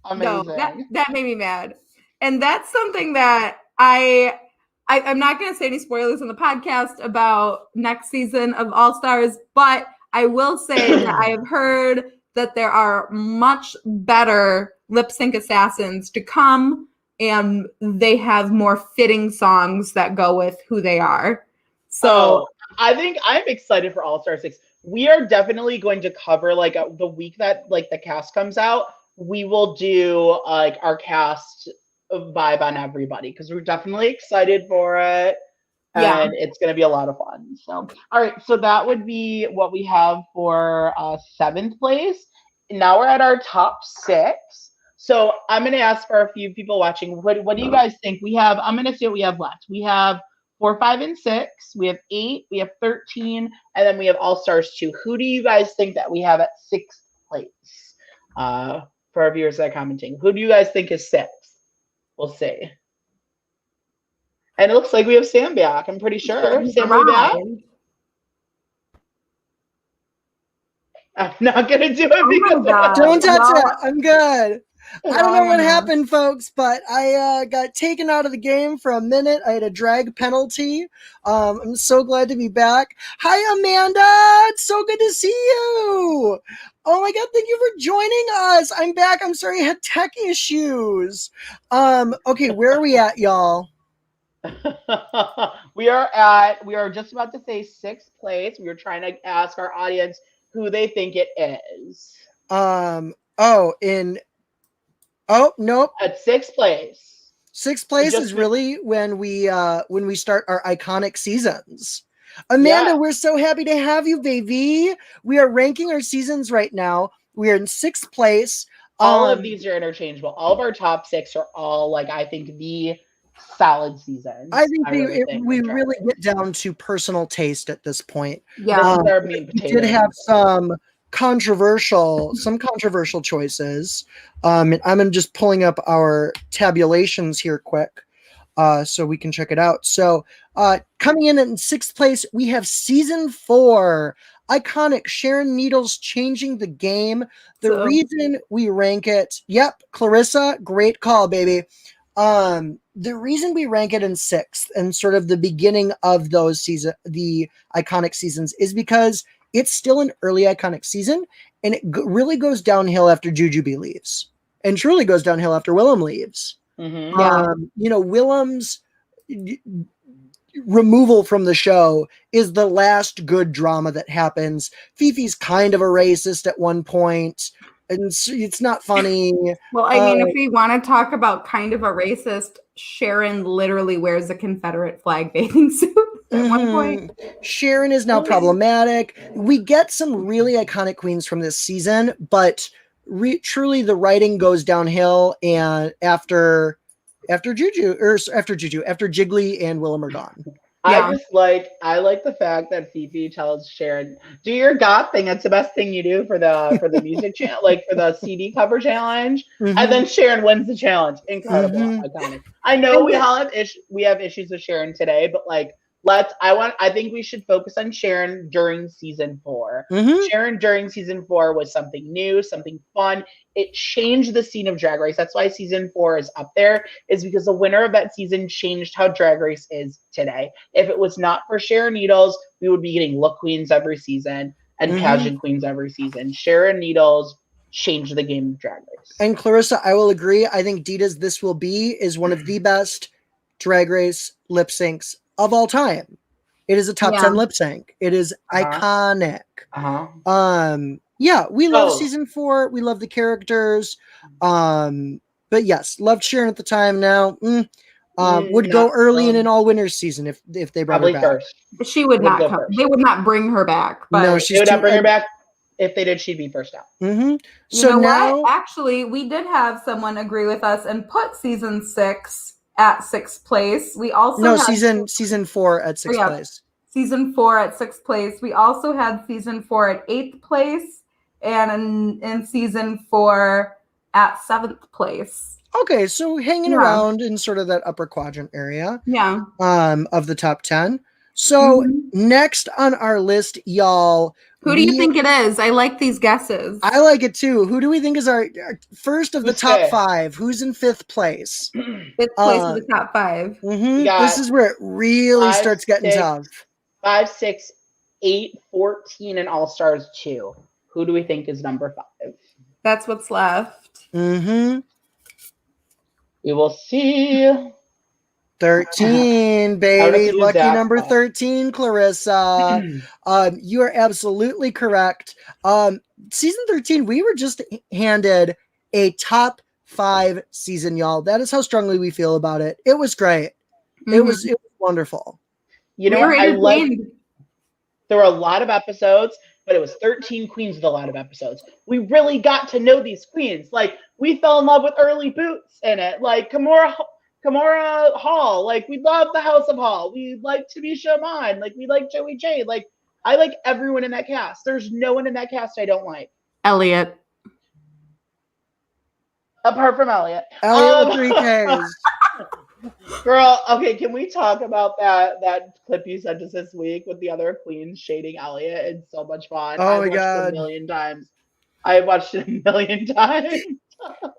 Amazing. No, that made me mad. And that's something that I'm not going to say any spoilers on the podcast about next season of All Stars, but I will say that I have heard that there are much better lip sync assassins to come, and they have more fitting songs that go with who they are. So I think I'm excited for All Star 6. We are definitely going to cover like the week that like the cast comes out. We will do like our cast vibe on everybody because we're definitely excited for it. And it's going to be a lot of fun. So, all right. So that would be what we have for 7th place. Now we're at our top 6. So I'm going to ask for a few people watching. What do you guys think? I'm going to see what we have left. We have 4, 5, and 6. We have 8. We have 13. And then we have All Stars 2. Who do you guys think that we have at 6th place? For our viewers that are commenting. Who do you guys think is 6th? We'll see. And it looks like we have Sam back. I'm pretty sure. Sam, are you back? I'm not going to do it because don't touch it. I'm good. I don't know what happened, folks, but I got taken out of the game for a minute. I had a drag penalty. I'm so glad to be back. Hi, Amanda. It's so good to see you. Oh my God, thank you for joining us. I'm back. I'm sorry I had tech issues. Okay, where are we at, y'all? We are just about to say 6th place. We were trying to ask our audience who they think it is. Nope. At 6th place. 6th place is really when we start our iconic seasons. Amanda, we're so happy to have you, baby. We are ranking our seasons right now. We are in 6th place. All of these are interchangeable. All of our top 6 are all like I think the solid seasons. I think we really get down to personal taste at this point. Yeah, we did have some controversial choices. And I'm just pulling up our tabulations here quick so we can check it out. So coming in 6th place, we have season 4. Iconic Sharon Needles changing the game. The reason we rank it, Clarissa, great call, baby. The reason we rank it in 6th and sort of the beginning of the iconic seasons is because it's still an early iconic season, and it really goes downhill after Jujubee leaves, and truly goes downhill after Willem leaves. Willem's removal from the show is the last good drama that happens. Fifi's kind of a racist at one point, and it's not funny. Well, I mean, if we want to talk about kind of a racist, Sharon literally wears a Confederate flag bathing suit. at one point. Sharon is now problematic. We get some really iconic queens from this season, but truly the writing goes downhill and after Jiggly and Willem are gone. I like the fact that Fifi tells Sharon, "Do your goth thing. It's the best thing you do for the music channel, like for the CD cover challenge." And then Sharon wins the challenge. Incredible, iconic. I know we have issues with Sharon today, but like I think we should focus on Sharon during season 4. Sharon during season 4 was something new, something fun. It changed the scene of Drag Race. That's why season 4 is up there, is because the winner of that season changed how Drag Race is today. If it was not for Sharon Needles, we would be getting look queens every season and pageant queens every season. Sharon Needles changed the game of Drag Race. And Clarissa, I will agree. I think Dita's This Will Be is one of the best Drag Race lip syncs of all time. It is a top 10 lip sync. It is iconic. We love season 4. We love the characters. But yes, loved Sharon at the time. Now would go early in an all winners season if they brought her back. First. She would not come. They would not bring her back. But no, they would not bring her back. If they did, she'd be first out. So now, actually, we did have someone agree with us and put season 6 at 6th place. We also season 4 at 6th place. Season 4 at 6th place. We also had season 4 at 8th place, and in season 4 at 7th place. Okay, so hanging around in sort of that upper quadrant area. Of the top 10. So next on our list, y'all. Who do you think it is? I like these guesses. I like it too. Who do we think is our first of the top 5? Who's in 5th place? 5th place of the top 5. This is where it really starts getting tough. 5, 6, 8, 14, and All Stars 2. Who do we think is number 5? That's what's left. We will see. 13, baby. Lucky number 13, Clarissa. You are absolutely correct. Season 13, we were just handed a top 5 season, y'all. That is how strongly we feel about it. It was great. It was wonderful. You know, I love. There were a lot of episodes, but it was 13 queens with a lot of episodes. We really got to know these queens. Like, we fell in love with early Boots in it. Like, Kimora Hall. Like, we love the House of Hall. We like Tamisha Iman. Like, we like Joey Jade. Like, I like everyone in that cast. There's no one in that cast I don't like. Elliot. Apart from Elliot. Elliot with 3Ks. Girl, okay, can we talk about that clip you sent us this week with the other queens shading Elliot? It's so much fun. Oh my God. It a million times. I watched it a million times.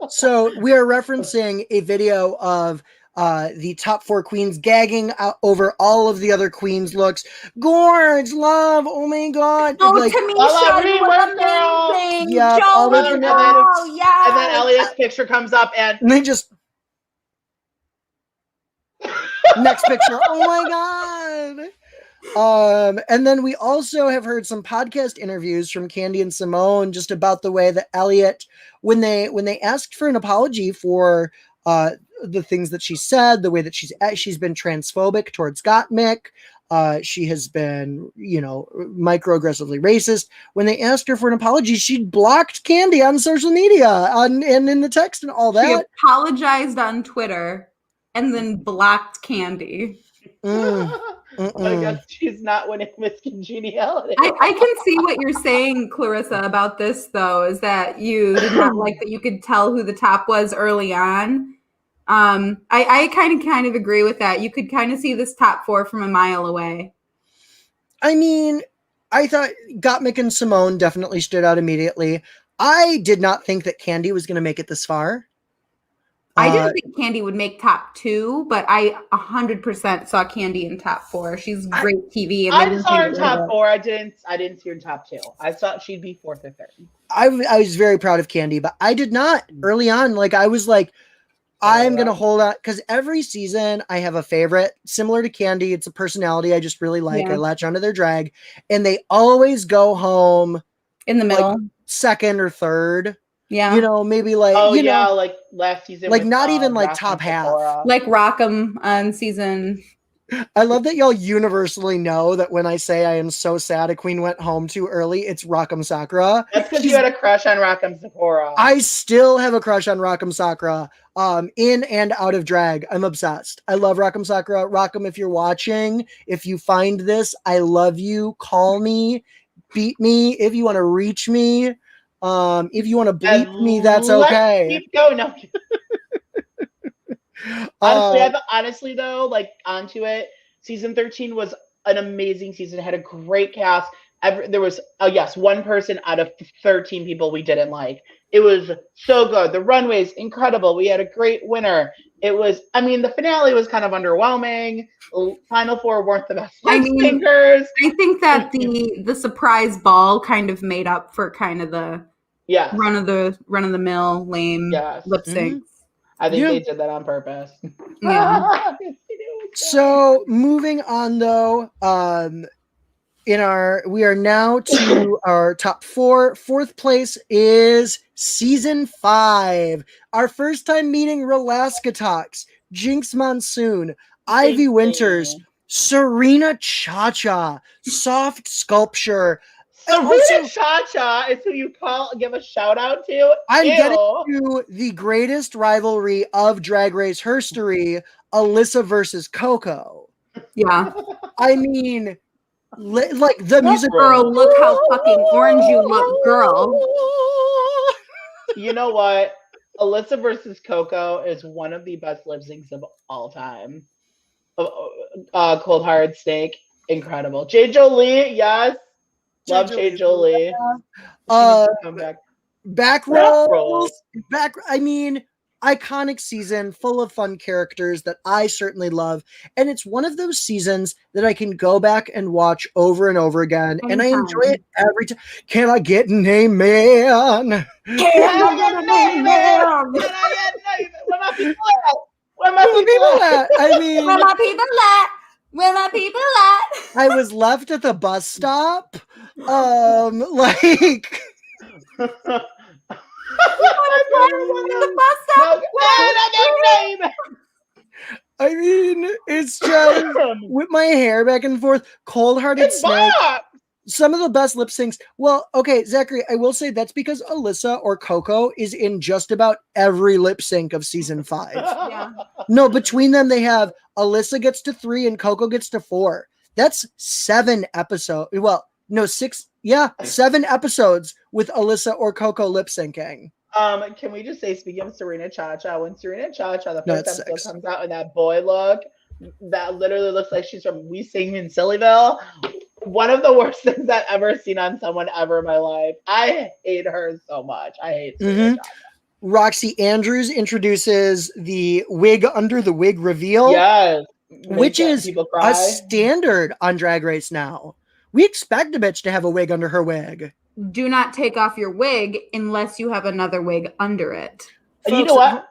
So we are referencing a video of the top 4 queens gagging over all of the other queens' looks. Gorge, love, oh my God. Oh, like, Tamisha was amazing. Yeah, Joey, yes. And then Elliot's picture comes up and they just... Next picture. Oh my God. And then we also have heard some podcast interviews from Candy and Simone just about the way that Elliot, when they asked for an apology for the things that she said, the way that she's been transphobic towards Gottmik, she has been, microaggressively racist. When they asked her for an apology, she blocked Candy on social media and in the text and all that. She apologized on Twitter and then blocked Candy. I guess she's not winning Miss Congeniality. I can see what you're saying, Clarissa, about this, though, is that you did not like that you could tell who the top was early on. I kind of agree with that. You could kind of see this top 4 from a mile away. I mean, I thought Gottmik and Simone definitely stood out immediately. I did not think that Candy was going to make it this far. I didn't think Candy would make top 2, but I 100% saw Candy in top 4. She's great TV. And I saw her in top 4. I didn't see her in top 2. I thought she'd be 4th or 3rd. I was very proud of Candy, but I did not early on. Like, I was like, I'm going to hold on, because every season I have a favorite similar to Candy. It's a personality I just really like. I latch onto their drag, and they always go home in the middle, like, 2nd or 3rd. Yeah. Maybe like, like last season. Like not even like top half. Like Rockham on season I love that y'all universally know that when I say I am so sad a queen went home too early, it's Rock'em Sakura. That's because you had a crush on Rock'em Sakura. I still have a crush on Rock'em Sakura. In and out of drag. I'm obsessed. I love Rock'em Sakura. Rock'em, if you're watching, if you find this, I love you. Call me, beat me if you want to reach me. If you want to bleep me, that's okay. Keep going. No. Honestly, though, like onto it, season 13 was an amazing season. It had a great cast. There was, one person out of 13 people we didn't like. It was so good. The runway's incredible. We had a great winner. It was, the finale was kind of underwhelming. Final four weren't the best lip syncers. I think that the surprise ball kind of made up for kind of the run of the mill lame lip syncs. Mm-hmm. I think they did that on purpose. Yeah. So moving on though, we are now to our top four. Fourth place is season 5. Our first time meeting Relaska Talks, Jinx Monsoon, Ivy Winters, Serena Cha-Cha, Soft Sculpture. Serena Cha-Cha is who you give a shout out to. I'm getting to the greatest rivalry of Drag Race history, Alyssa versus Coco. Yeah. I mean, like the music. Girl, look how fucking orange you look, girl. You know what? Alyssa versus Coco is one of the best lip syncs of all time. Cold Hard Steak, incredible. J. Jolie, yes. Love J. Jolie. Back rolls. Iconic season full of fun characters that I certainly love. And it's one of those seasons that I can go back and watch over and over again. And I enjoy it every time. Can I get an amen? Can I get an amen? Can I get an amen? Where my people at? Where my people at? I mean, where my people at? Where my people at? I was left at the bus stop. I mean, it's just with my hair back and forth, cold-hearted snake. Some of the best lip syncs. Well, okay, Zachary, I will say that's because Alyssa or Coco is in just about every lip sync of season 5. Yeah. No, between them, they have Alyssa gets to 3 and Coco gets to 4. That's 7 episodes. Well, no, 6. Yeah, 7 episodes with Alyssa or Coco lip syncing. Can we just say, speaking of Serena Cha-Cha, when Serena Cha-Cha, the first episode comes out in that boy look, that literally looks like she's from We Sing in Sillyville. One of the worst things I've ever seen on someone ever in my life. I hate her so much. I hate Serena Cha-Cha. Roxy Andrews introduces the wig under the wig reveal. Yes. Which is a standard on Drag Race now. We expect a bitch to have a wig under her wig. Do not take off your wig unless you have another wig under it. And you know what?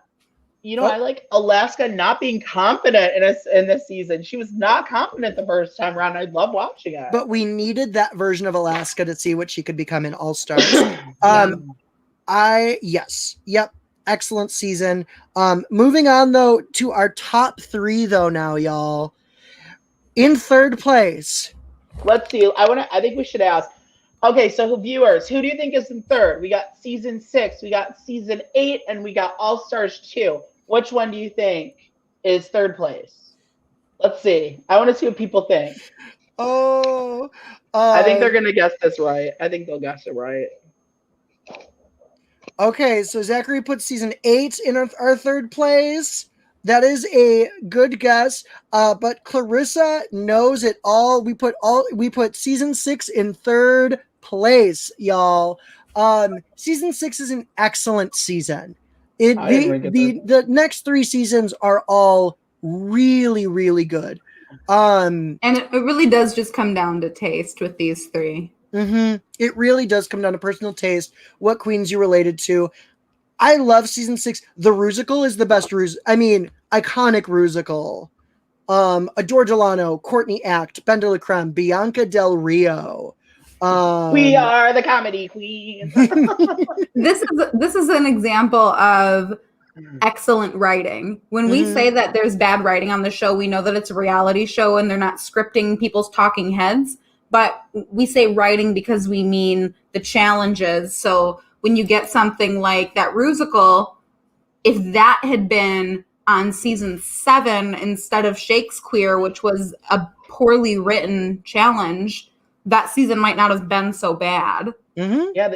I like Alaska not being confident in this season. She was not confident the first time around. I love watching it. But we needed that version of Alaska to see what she could become in All Stars. Yep. Excellent season. Moving on though to our top 3 though now, y'all. In third place. Let's see. I think we should ask. Okay, so viewers, who do you think is in third? We got season 6, we got season 8, and we got All Stars 2. Which one do you think is third place? Let's see. I want to see what people think. I think they're gonna guess this right. I think they'll guess it right. Okay, so Zachary put season 8 in our third place. That is a good guess. But Clarissa knows it all. We put season 6 in third place, y'all. Season 6 is an excellent season. The next 3 seasons are all really, really good. And it really does just come down to taste with these 3. It really does come down to personal taste, what queens you related to. I love season 6. The Rusical is the best iconic Rusical. Adore Delano, Courtney Act, Ben de la Creme, Bianca Del Rio. We are the comedy queens. This is an example of excellent writing. When we say that there's bad writing on the show, we know that it's a reality show and they're not scripting people's talking heads. But we say writing because we mean the challenges. So when you get something like that Rusical, if that had been on season 7 instead of Shakespeare, which was a poorly written challenge, that season might not have been so bad. Yeah,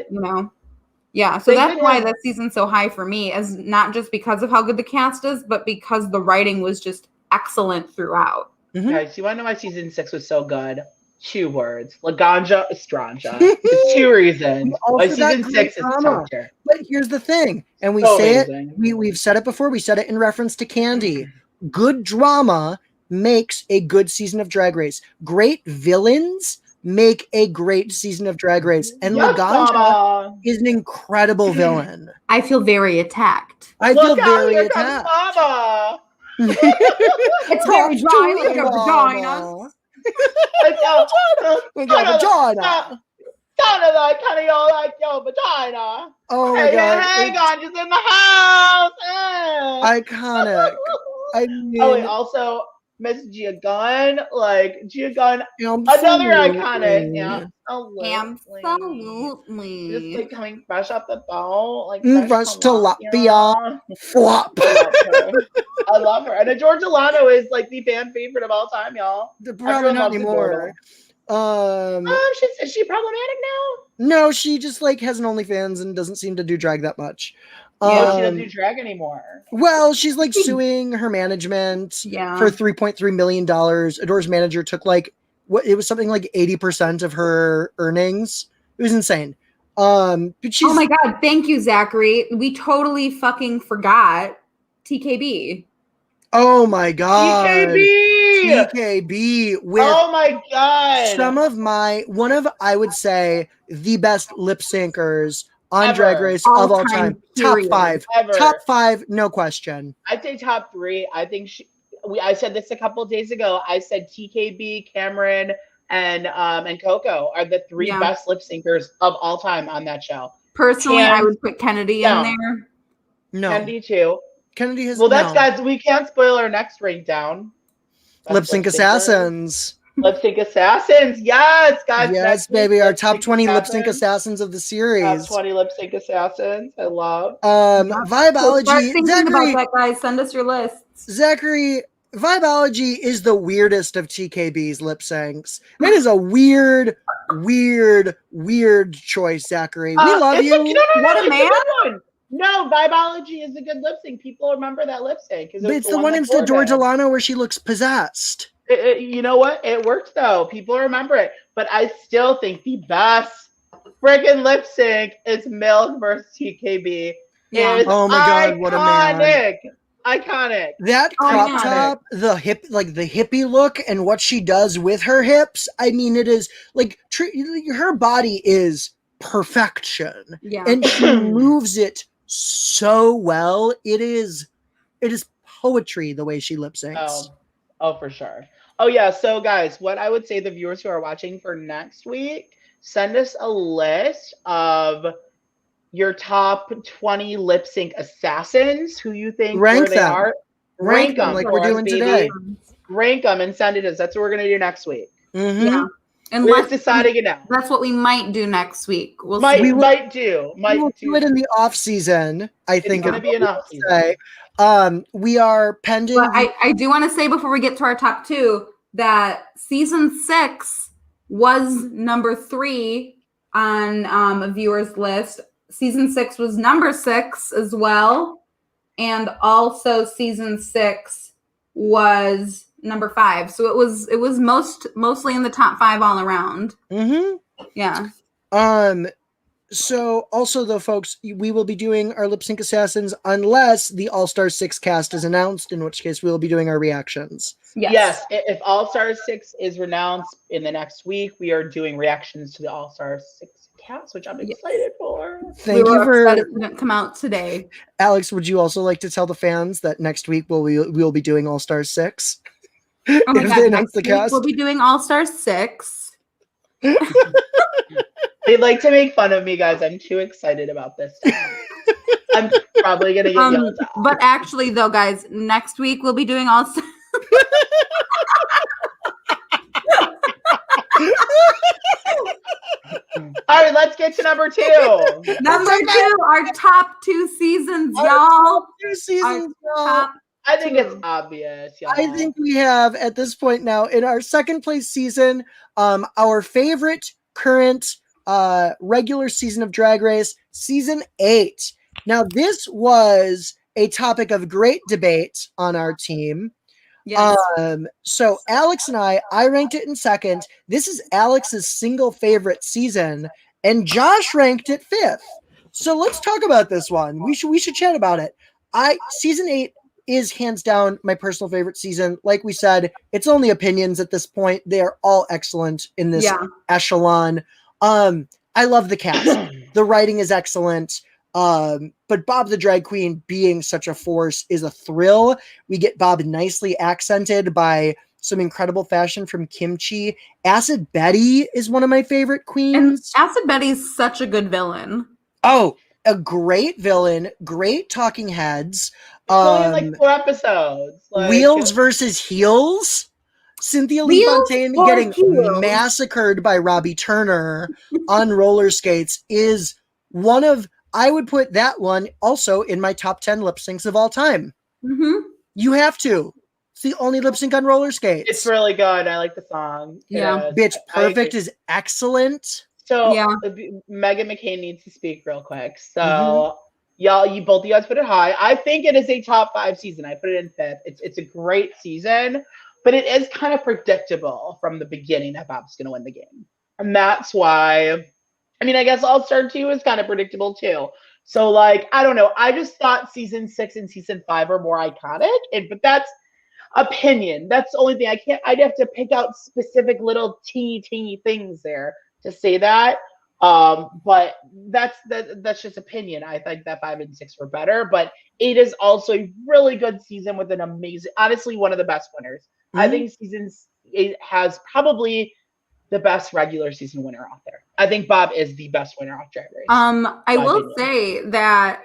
Yeah, so that's why that season's so high for me, is not just because of how good the cast is, but because the writing was just excellent throughout. Guys, you want to know why season 6 was so good? 2 words: Laganja Estranja. It's 2 reasons why season 6 is top tier. But here's the thing, and we So say amazing. we've said it before. We said it in reference to Candy. Good drama makes a good season of Drag Race. Great villains make a great season of Drag Race. And Yes, Laganja mama. is an incredible villain. I feel very attacked. I feel Look out, very here comes attacked. Mama. It's very dry. Look at your Vagina. Like, We got vagina. Sound of like kind of your like your vagina. Oh my Hey, god. hang on, just in the house. Iconic. I mean, Oh, wait, also Miss Gia Gunn, like Gia Gunn, another absolutely. iconic. Yeah, Absolutely. Just like coming fresh off the boat, like Fresh tilapia. Flop. I love her. And George Delano is like the fan favorite of all time, y'all. Probably Everyone not loves anymore. Is she problematic now? No, she just like has an OnlyFans and doesn't seem to do drag that much. Yeah, she doesn't do drag anymore. Well, she's like suing her management for $3.3 million. Adore's manager took like it was something like 80% of her earnings. It was insane. But she's, oh my god, thank you, Zachary. We totally fucking forgot TKB. Oh my god. TKB with oh my god. one of I would say the best lip syncers on Ever. Drag Race of all time. Period. Top 5. Ever. Top 5, no question. I'd say top 3. I think I said this a couple of days ago. I said TKB, Cameron, and Coco are the 3 best lip syncers of all time on that show. Personally, I would put Kennedy in there. No. Kennedy too. Kennedy has guys, we can't spoil our next rank down. Lip Sync Assassins. Lip Sync Assassins. Yes, guys. Yes, baby. Our top 20 lip sync assassins of the series. Top 20 lip sync assassins. I love. Vibeology. Start thinking Zachary, about that, guys. Send us your lists. Zachary, Vibeology is the weirdest of TKB's lip syncs. It is a weird choice, Zachary. We love you. What a man. No, Vibeology is a good lip sync. People remember that lip sync. It's the one instead George Delano where she looks possessed. You know what? It works though. People remember it. But I still think the best freaking lip sync is Milk versus TKB. Yeah. Oh my god, what a man. Iconic. That crop top, the hip, like the hippie look and what she does with her hips. I mean, it is like her body is perfection. Yeah. And she moves it so well. It is poetry the way she lip syncs. Oh, for sure. Oh yeah. So guys, what I would say the viewers who are watching for next week, send us a list of your top 20 lip sync assassins who you think rank where they are. Rank them like we're doing today. Rank them and send it us. That's what we're gonna do next week. Mm-hmm. Yeah. And we're deciding it now. That's what we might do next week. We might do it in the off season. I think it's gonna be an off season. We are pending. But I do want to say before we get to our top 2 that season 6 was number 3 on a viewer's list. Season 6 was number 6 as well, and also season 6 was number 5. So it was mostly in the top 5 all around. Mm-hmm. Yeah. So also though, folks, we will be doing our lip sync assassins unless the All-Star 6 cast is announced, in which case we will be doing our reactions. Yes. If All-Star 6 is announced in the next week, we are doing reactions to the All-Star 6 cast, which I'm excited for. Thank you for it didn't come out today. Alex, would you also like to tell the fans that next week we'll be doing All-Star 6? Oh my if God, they announce the cast, we'll be doing All-Star 6. They like to make fun of me, guys. I'm too excited about this. I'm probably gonna get yelled at. But actually, though, guys, next week we'll be doing all. All right, let's get to number 2. Number 2, our top 2 seasons, y'all. 2 seasons, y'all. Top I think 2. it's obvious, y'all. I think we have at this point now in our second place season, our favorite current regular season of Drag Race, season 8. Now, this was a topic of great debate on our team. Yes. So Alex and I ranked it in second. This is Alex's single favorite season, and Josh ranked it 5th. So let's talk about this one. We should chat about it. Season 8 is hands down my personal favorite season. Like we said, it's only opinions at this point. They are all excellent in this echelon. I love the cast. The writing is excellent. But Bob the Drag Queen being such a force is a thrill. We get Bob nicely accented by some incredible fashion from Kimchi. Acid Betty is one of my favorite queens. And Acid Betty's such a good villain. Oh, a great villain, great talking heads. Only like 4 episodes. Wheels versus Heels. Cynthia Lee Fontaine getting massacred by Robbie Turner on roller skates is one of, I would put that one also in my top 10 lip syncs of all time. Mm-hmm. You have to. It's the only lip sync on roller skates. It's really good. I like the song. Yeah. Bitch Perfect is excellent. So Megan McCain needs to speak real quick. So y'all, both of you guys put it high. I think it is a top 5 season. I put it in 5th. It's a great season, but it is kind of predictable from the beginning that Bob's going to win the game. And that's why, I mean, I guess All Star 2 is kind of predictable too. So like, I don't know. I just thought season 6 and season 5 are more iconic, but that's opinion. That's the only thing I'd have to pick out specific little teeny things there to say that. But that's just opinion. I think that 5 and 6 were better, but 8 is also a really good season with an amazing, honestly, one of the best winners. Mm-hmm. I think season 8 has probably the best regular season winner out there. I think Bob is the best winner off Drag Race. I will say that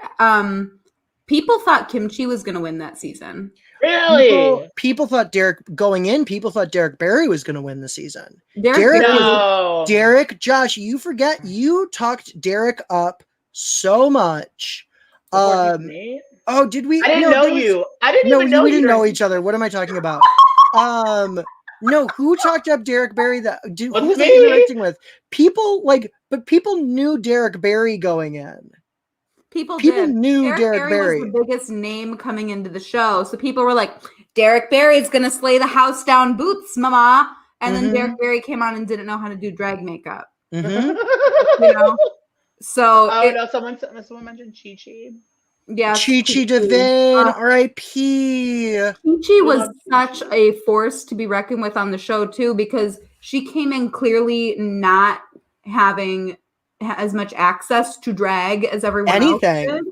people thought Kimchi was going to win that season. Really? People thought Derek Barry was going to win the season. Derek, Josh, you forget you talked Derek up so much. Oh, did we? I didn't know you. I didn't even know we didn't know each other. What am I talking about? No, who talked up Derek Barry? Who was I interacting with? People knew Derek Barry going in. People knew Derek Barry was the biggest name coming into the show, so people were like, "Derek Barry's gonna slay the house down, boots, mama." And then Derek Barry came on and didn't know how to do drag makeup. Mm-hmm. You know, so someone mentioned Chi Chi. Yeah, Chi Chi DeVayne, R.I.P. Chi Chi was such a force to be reckoned with on the show too, because she came in clearly not having as much access to drag as everyone else did.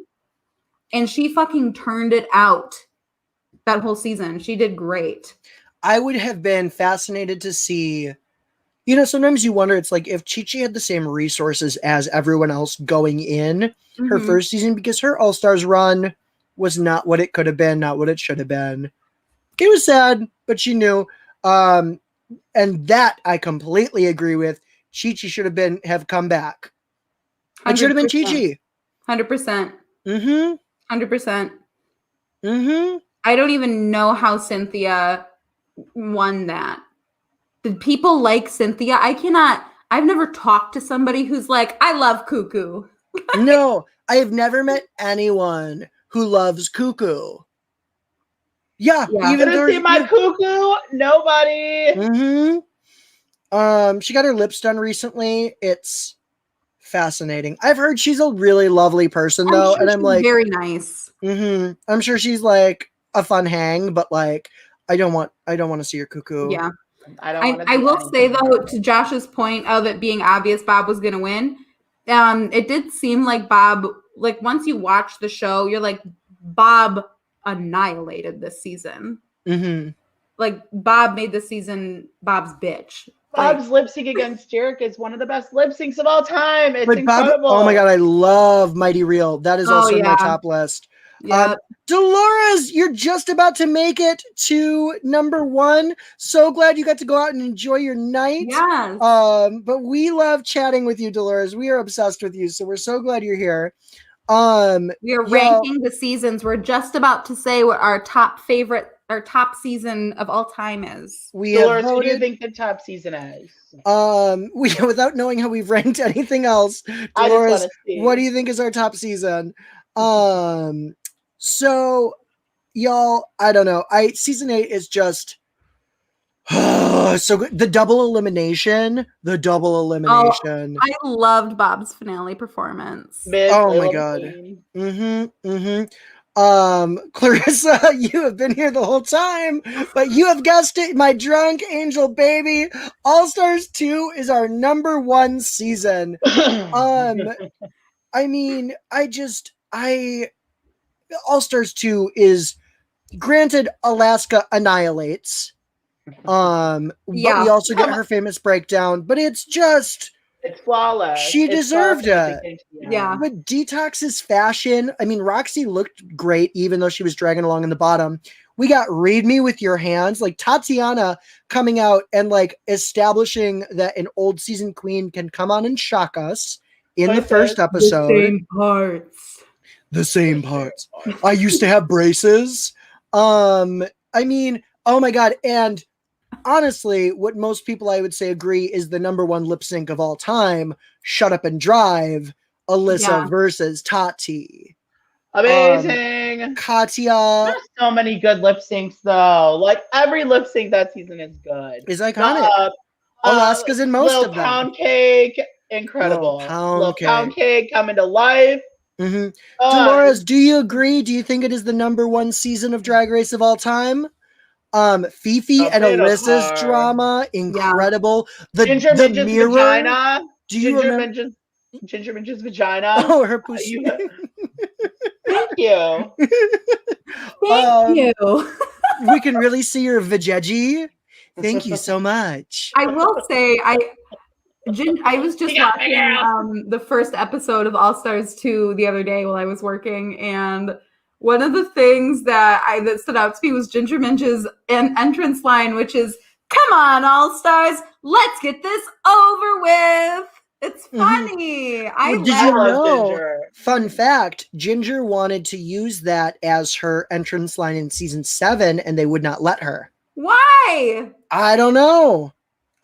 And she fucking turned it out that whole season. She did great. I would have been fascinated to see, sometimes you wonder, it's like if Chi Chi had the same resources as everyone else going in her first season, because her All-Stars run was not what it could have been, not what it should have been. It was sad, but she knew. And that I completely agree with. Chi Chi should have come back. It should have been Chi Chi. 100%. 100%. Mm-hmm. I don't even know how Cynthia won that. Did people like Cynthia? I've never talked to somebody who's like, I love Cuckoo. No, I have never met anyone who loves Cuckoo. Yeah. Even see my Cuckoo? Nobody. Mm-hmm. She got her lips done recently. It's fascinating. I've heard she's a really lovely person though, and I'm like very nice. I'm sure she's like a fun hang, but like I don't want to see her Cuckoo. Yeah. I will say though, to Josh's point of it being obvious Bob was gonna win, it did seem like Bob, like once you watch the show, you're like, Bob annihilated this season. Like Bob made this season Bob's bitch. Bob's lip sync against Jericho is one of the best lip syncs of all time. It's incredible. Oh my god, I love Mighty Real. That is also in my top list. Yeah. Dolores, you're just about to make it to number 1. So glad you got to go out and enjoy your night. Yes. But we love chatting with you, Dolores. We are obsessed with you, so we're so glad you're here. We are ranking the seasons. We're just about to say what our top season of all time is. Dolores, who do you think the top season is? Without knowing how we've ranked anything else, Dolores, what do you think is our top season? So y'all, I don't know. Season 8 is just so good. The double elimination. Oh, I loved Bob's finale performance. Oh my god. Clarissa, you have been here the whole time, but you have guessed it, my drunk angel baby. All Stars 2 is our number 1 season. I mean, All Stars 2 is, granted, Alaska annihilates. But we also get her famous breakdown, but it's flawless. She deserved it. Yeah. But Detox's fashion, I mean, Roxy looked great, even though she was dragging along in the bottom. We got Read Me With Your Hands, like Tatiana coming out and like establishing that an old season queen can come on and shock us in the first episode. The same parts. I used to have braces. I mean, oh my god. And honestly, what most people I would say agree is the number 1 lip sync of all time, Shut Up and Drive, Alyssa versus Tati. Amazing. Katya. There's so many good lip syncs though. Like every lip sync that season is good. Is iconic. Alaska's in most of them. Pound Cake, incredible. Pound Cake coming to life. Mm-hmm. Dolores, do you agree? Do you think it is the number 1 season of Drag Race of all time? Fifi and Alyssa's drama, incredible. Ginger Minge's mirror. Vagina. Do you Ginger Minge's vagina? Oh, her pussy. Thank you. Thank you. We can really see your vajayjay. Thank you so much. I will say, I was just watching the first episode of All Stars 2 the other day while I was working, and one of the things that stood out to me was Ginger Minge's entrance line, which is, "Come on, All Stars, let's get this over with." It's funny. Did you know? Ginger. Fun fact: Ginger wanted to use that as her entrance line in season 7, and they would not let her. Why? I don't know.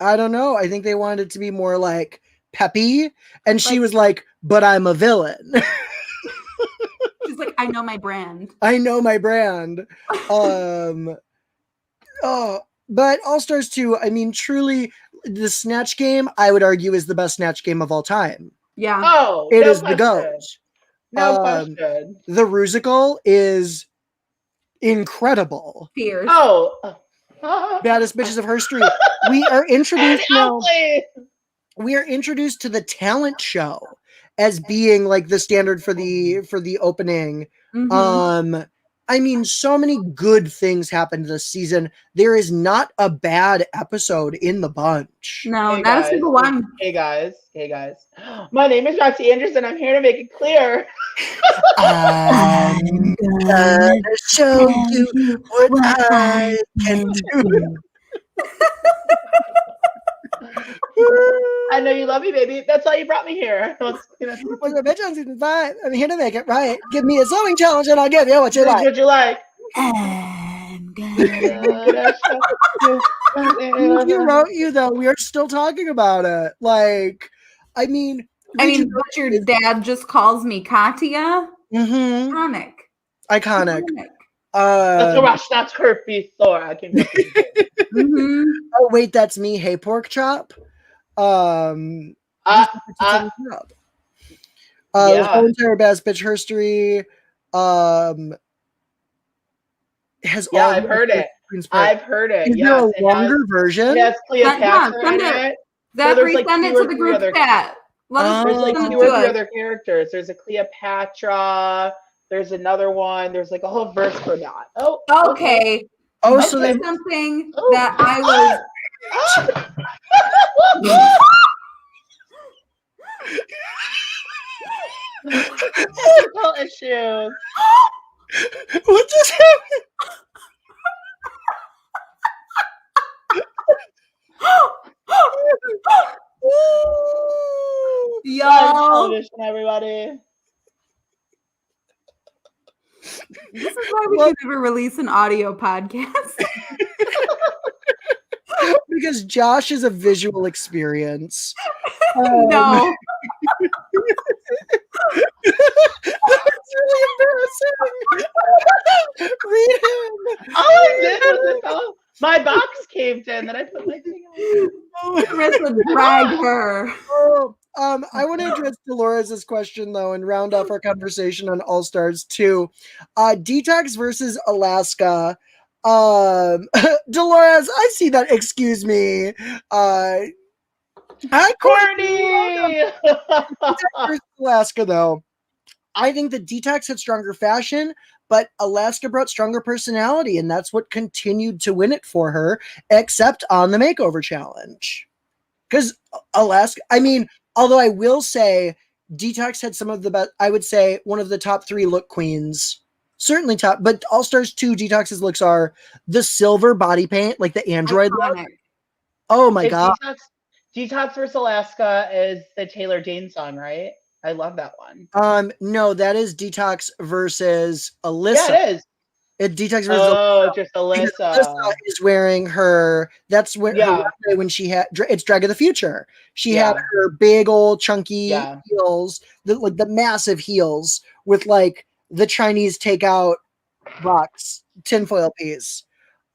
I think they wanted it to be more like peppy, and she was like, "But I'm a villain." She's like, "I know my brand. But All Stars 2, I mean, truly, the Snatch Game, I would argue, is the best Snatch Game of all time. Yeah. Oh, it is the GOAT. No question. The Rusical is incredible. Fierce. Oh. Baddest bitches of history. We are introduced now. We are introduced to the talent show as being like the standard for the opening. Mm-hmm. I mean, so many good things happened this season. There is not a bad episode in the bunch. No, not a single one. Hey guys. My name is Roxy Anderson. I'm here to make it clear. I'm gonna show you what I can do. I know you love me, baby. That's why you brought me here. Was a bitch on season 5. I'm here to make it right. Give me a sewing challenge and I'll give you what you like. What you like. I'm gonna you wrote you though. We are still talking about it. Like, I mean, but your dad just calls me Katya. Mm-hmm. Iconic. That's herpes sore. I can. Oh wait, that's me. Hey, pork chop. The whole entire Best Bitch history has all. I've heard it. I've heard it. Is there a longer version? Yes, Cleopatra in it. Zachary, send it to the group chat. There's like 2 or 3 other characters. There's a Cleopatra. There's another one. There's like a whole verse for that. Oh, okay. Oh, so there's something that I was Technical issues. What just happened? Y'all, Television, everybody. this is why we can never release an audio podcast. Because Josh is a visual experience. No. That's really embarrassing. Read him. All I did was my box caved in, then I put my thing on. Carissa, drag her. Oh, I want to address Dolores' question though and round off our conversation on All Stars 2. Detox versus Alaska. Dolores, I see that. Excuse me. Hi, Courtney. versus Alaska though. I think that Detox had stronger fashion, but Alaska brought stronger personality, and that's what continued to win it for her, except on the makeover challenge. Because Alaska, I mean, although I will say Detox had some of the best, I would say one of the top 3 look queens. Certainly top, but All Stars 2 Detox's looks are the silver body paint, like the android look. Oh my God. Detox versus Alaska is the Taylor Dane song, right? I love that one. No, that is Detox versus Alyssa. Yeah, it is. Detox versus Alyssa. Just Alyssa. Alyssa is wearing her. That's when when she had. It's Drag of the Future. She had her big old chunky heels, like the massive heels with like the Chinese takeout box tinfoil piece.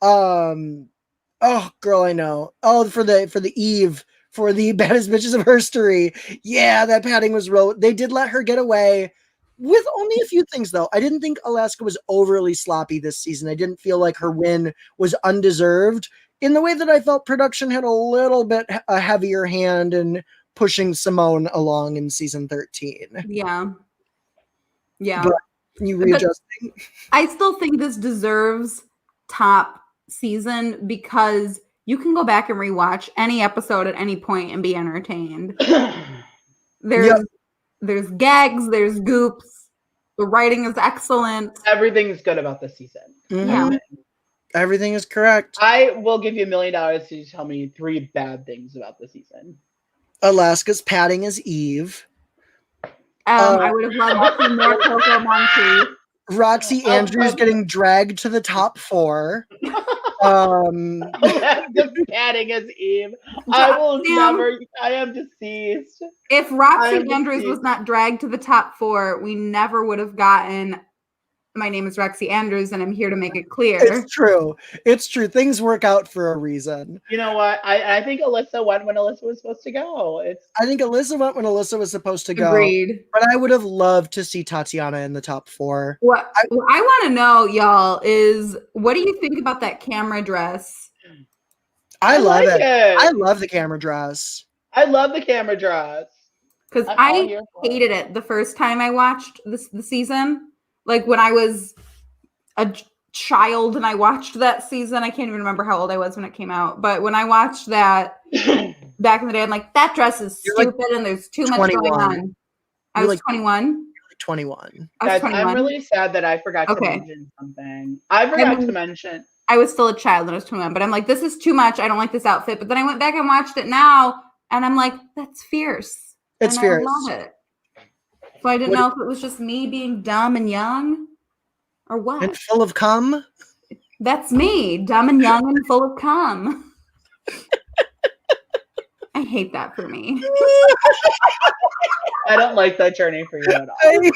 Oh, girl, I know. Oh, for the Eve. For the baddest bitches of history. Yeah, that padding was real. They did let her get away with only a few things, though. I didn't think Alaska was overly sloppy this season. I didn't feel like her win was undeserved in the way that I felt production had a little bit a heavier hand in pushing Simone along in season 13. Yeah. Yeah. But you readjusting? I still think this deserves top season because you can go back and rewatch any episode at any point and be entertained. There's gags, there's goops. The writing is excellent. Everything's good about this season. Mm-hmm. Yeah. Everything is correct. I will give you $1 million to tell me 3 bad things about the season. Alaska's padding as Eve. I would have loved to see more Coco Monty. Roxy Andrews getting dragged to the top 4. Just padding as Eve. I will never. I am deceased. If Roxy Andrews was not dragged to the top 4, we never would have gotten. My name is Roxy Andrews, and I'm here to make it clear. It's true. It's true. Things work out for a reason. You know what? I think Alyssa went when Alyssa was supposed to go. I think Alyssa went when Alyssa was supposed to go. Agreed. But I would have loved to see Tatiana in the top 4. What I want to know, y'all, is what do you think about that camera dress? I love it. I love the camera dress. I love the camera dress. Because I hated it the first time I watched the season. Like when I was a child and I watched that season, I can't even remember how old I was when it came out. But when I watched that back in the day, I'm like, that dress is stupid and there's too much going on. I was 21. 21. Guys, I'm really sad that I forgot to mention something. I forgot to mention. I was still a child and I was 21, but I'm like, this is too much. I don't like this outfit. But then I went back and watched it now and I'm like, that's fierce. It's fierce. I love it. So I didn't know if it was just me being dumb and young or what. And full of cum? That's me, dumb and young and full of cum. I hate that for me. I don't like that journey for you at all. I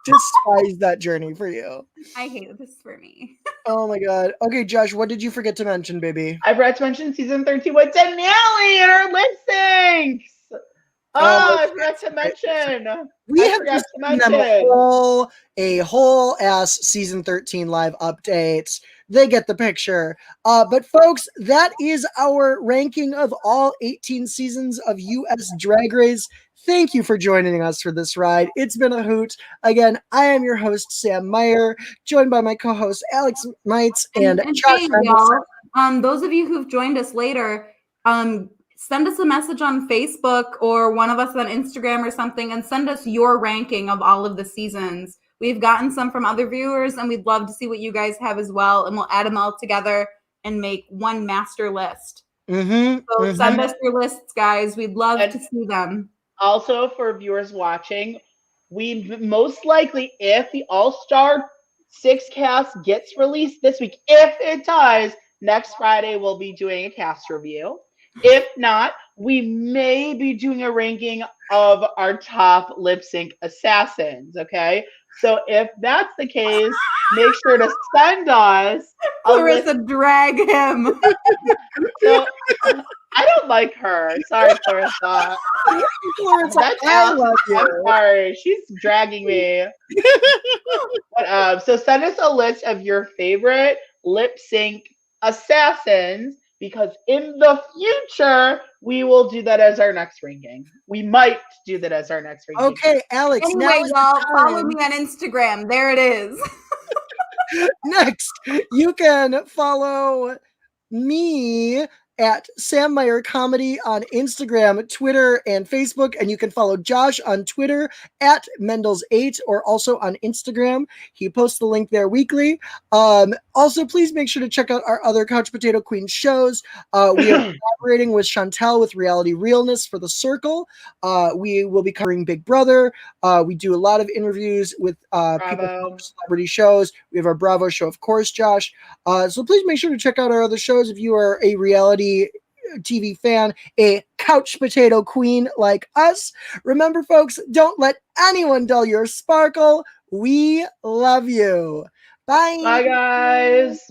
despise that journey for you. I hate this for me. Oh my God. Okay, Josh, what did you forget to mention, baby? I forgot to mention season 13 with Denali and her lip syncs. Oh, I forgot to mention. We have just given them a whole ass season 13 live updates. They get the picture. But folks, that is our ranking of all 18 seasons of US Drag Race. Thank you for joining us for this ride. It's been a hoot. Again, I am your host, Sam Meier, joined by my co-host, Alex Meitz and Josh hey, y'all. Those of you who've joined us later, send us a message on Facebook or one of us on Instagram or something and send us your ranking of all of the seasons. We've gotten some from other viewers and we'd love to see what you guys have as well. And we'll add them all together and make one master list. So send us your lists, guys. We'd love to see them. Also, for viewers watching, we most likely, if the All-Star 6 cast gets released this week, if it does, next Friday we'll be doing a cast review. If not, we may be doing a ranking of our top lip sync assassins, okay? So if that's the case, make sure to send us Clarissa, drag him. So I don't like her. Sorry, Clarissa. Clarissa, I love you. I'm sorry. She's dragging me. But, so send us a list of your favorite lip sync assassins, because in the future, we will do that as our next ranking. We might do that as our next ranking. Okay, Alex. Anyway, y'all, follow me on Instagram. There it is. Next, you can follow me at Sam Meier Comedy on Instagram, Twitter, and Facebook. And you can follow Josh on Twitter at Mendels8 or also on Instagram. He posts the link there weekly. Also, please make sure to check out our other Couch Potato Queen shows. We are collaborating with Chantel with Reality Realness for The Circle. We will be covering Big Brother. We do a lot of interviews with people from celebrity shows. We have our Bravo show, of course, Josh. So please make sure to check out our other shows if you are a reality TV fan, a couch potato queen like us. Remember, folks, don't let anyone dull your sparkle. We love you. Bye. Bye, guys.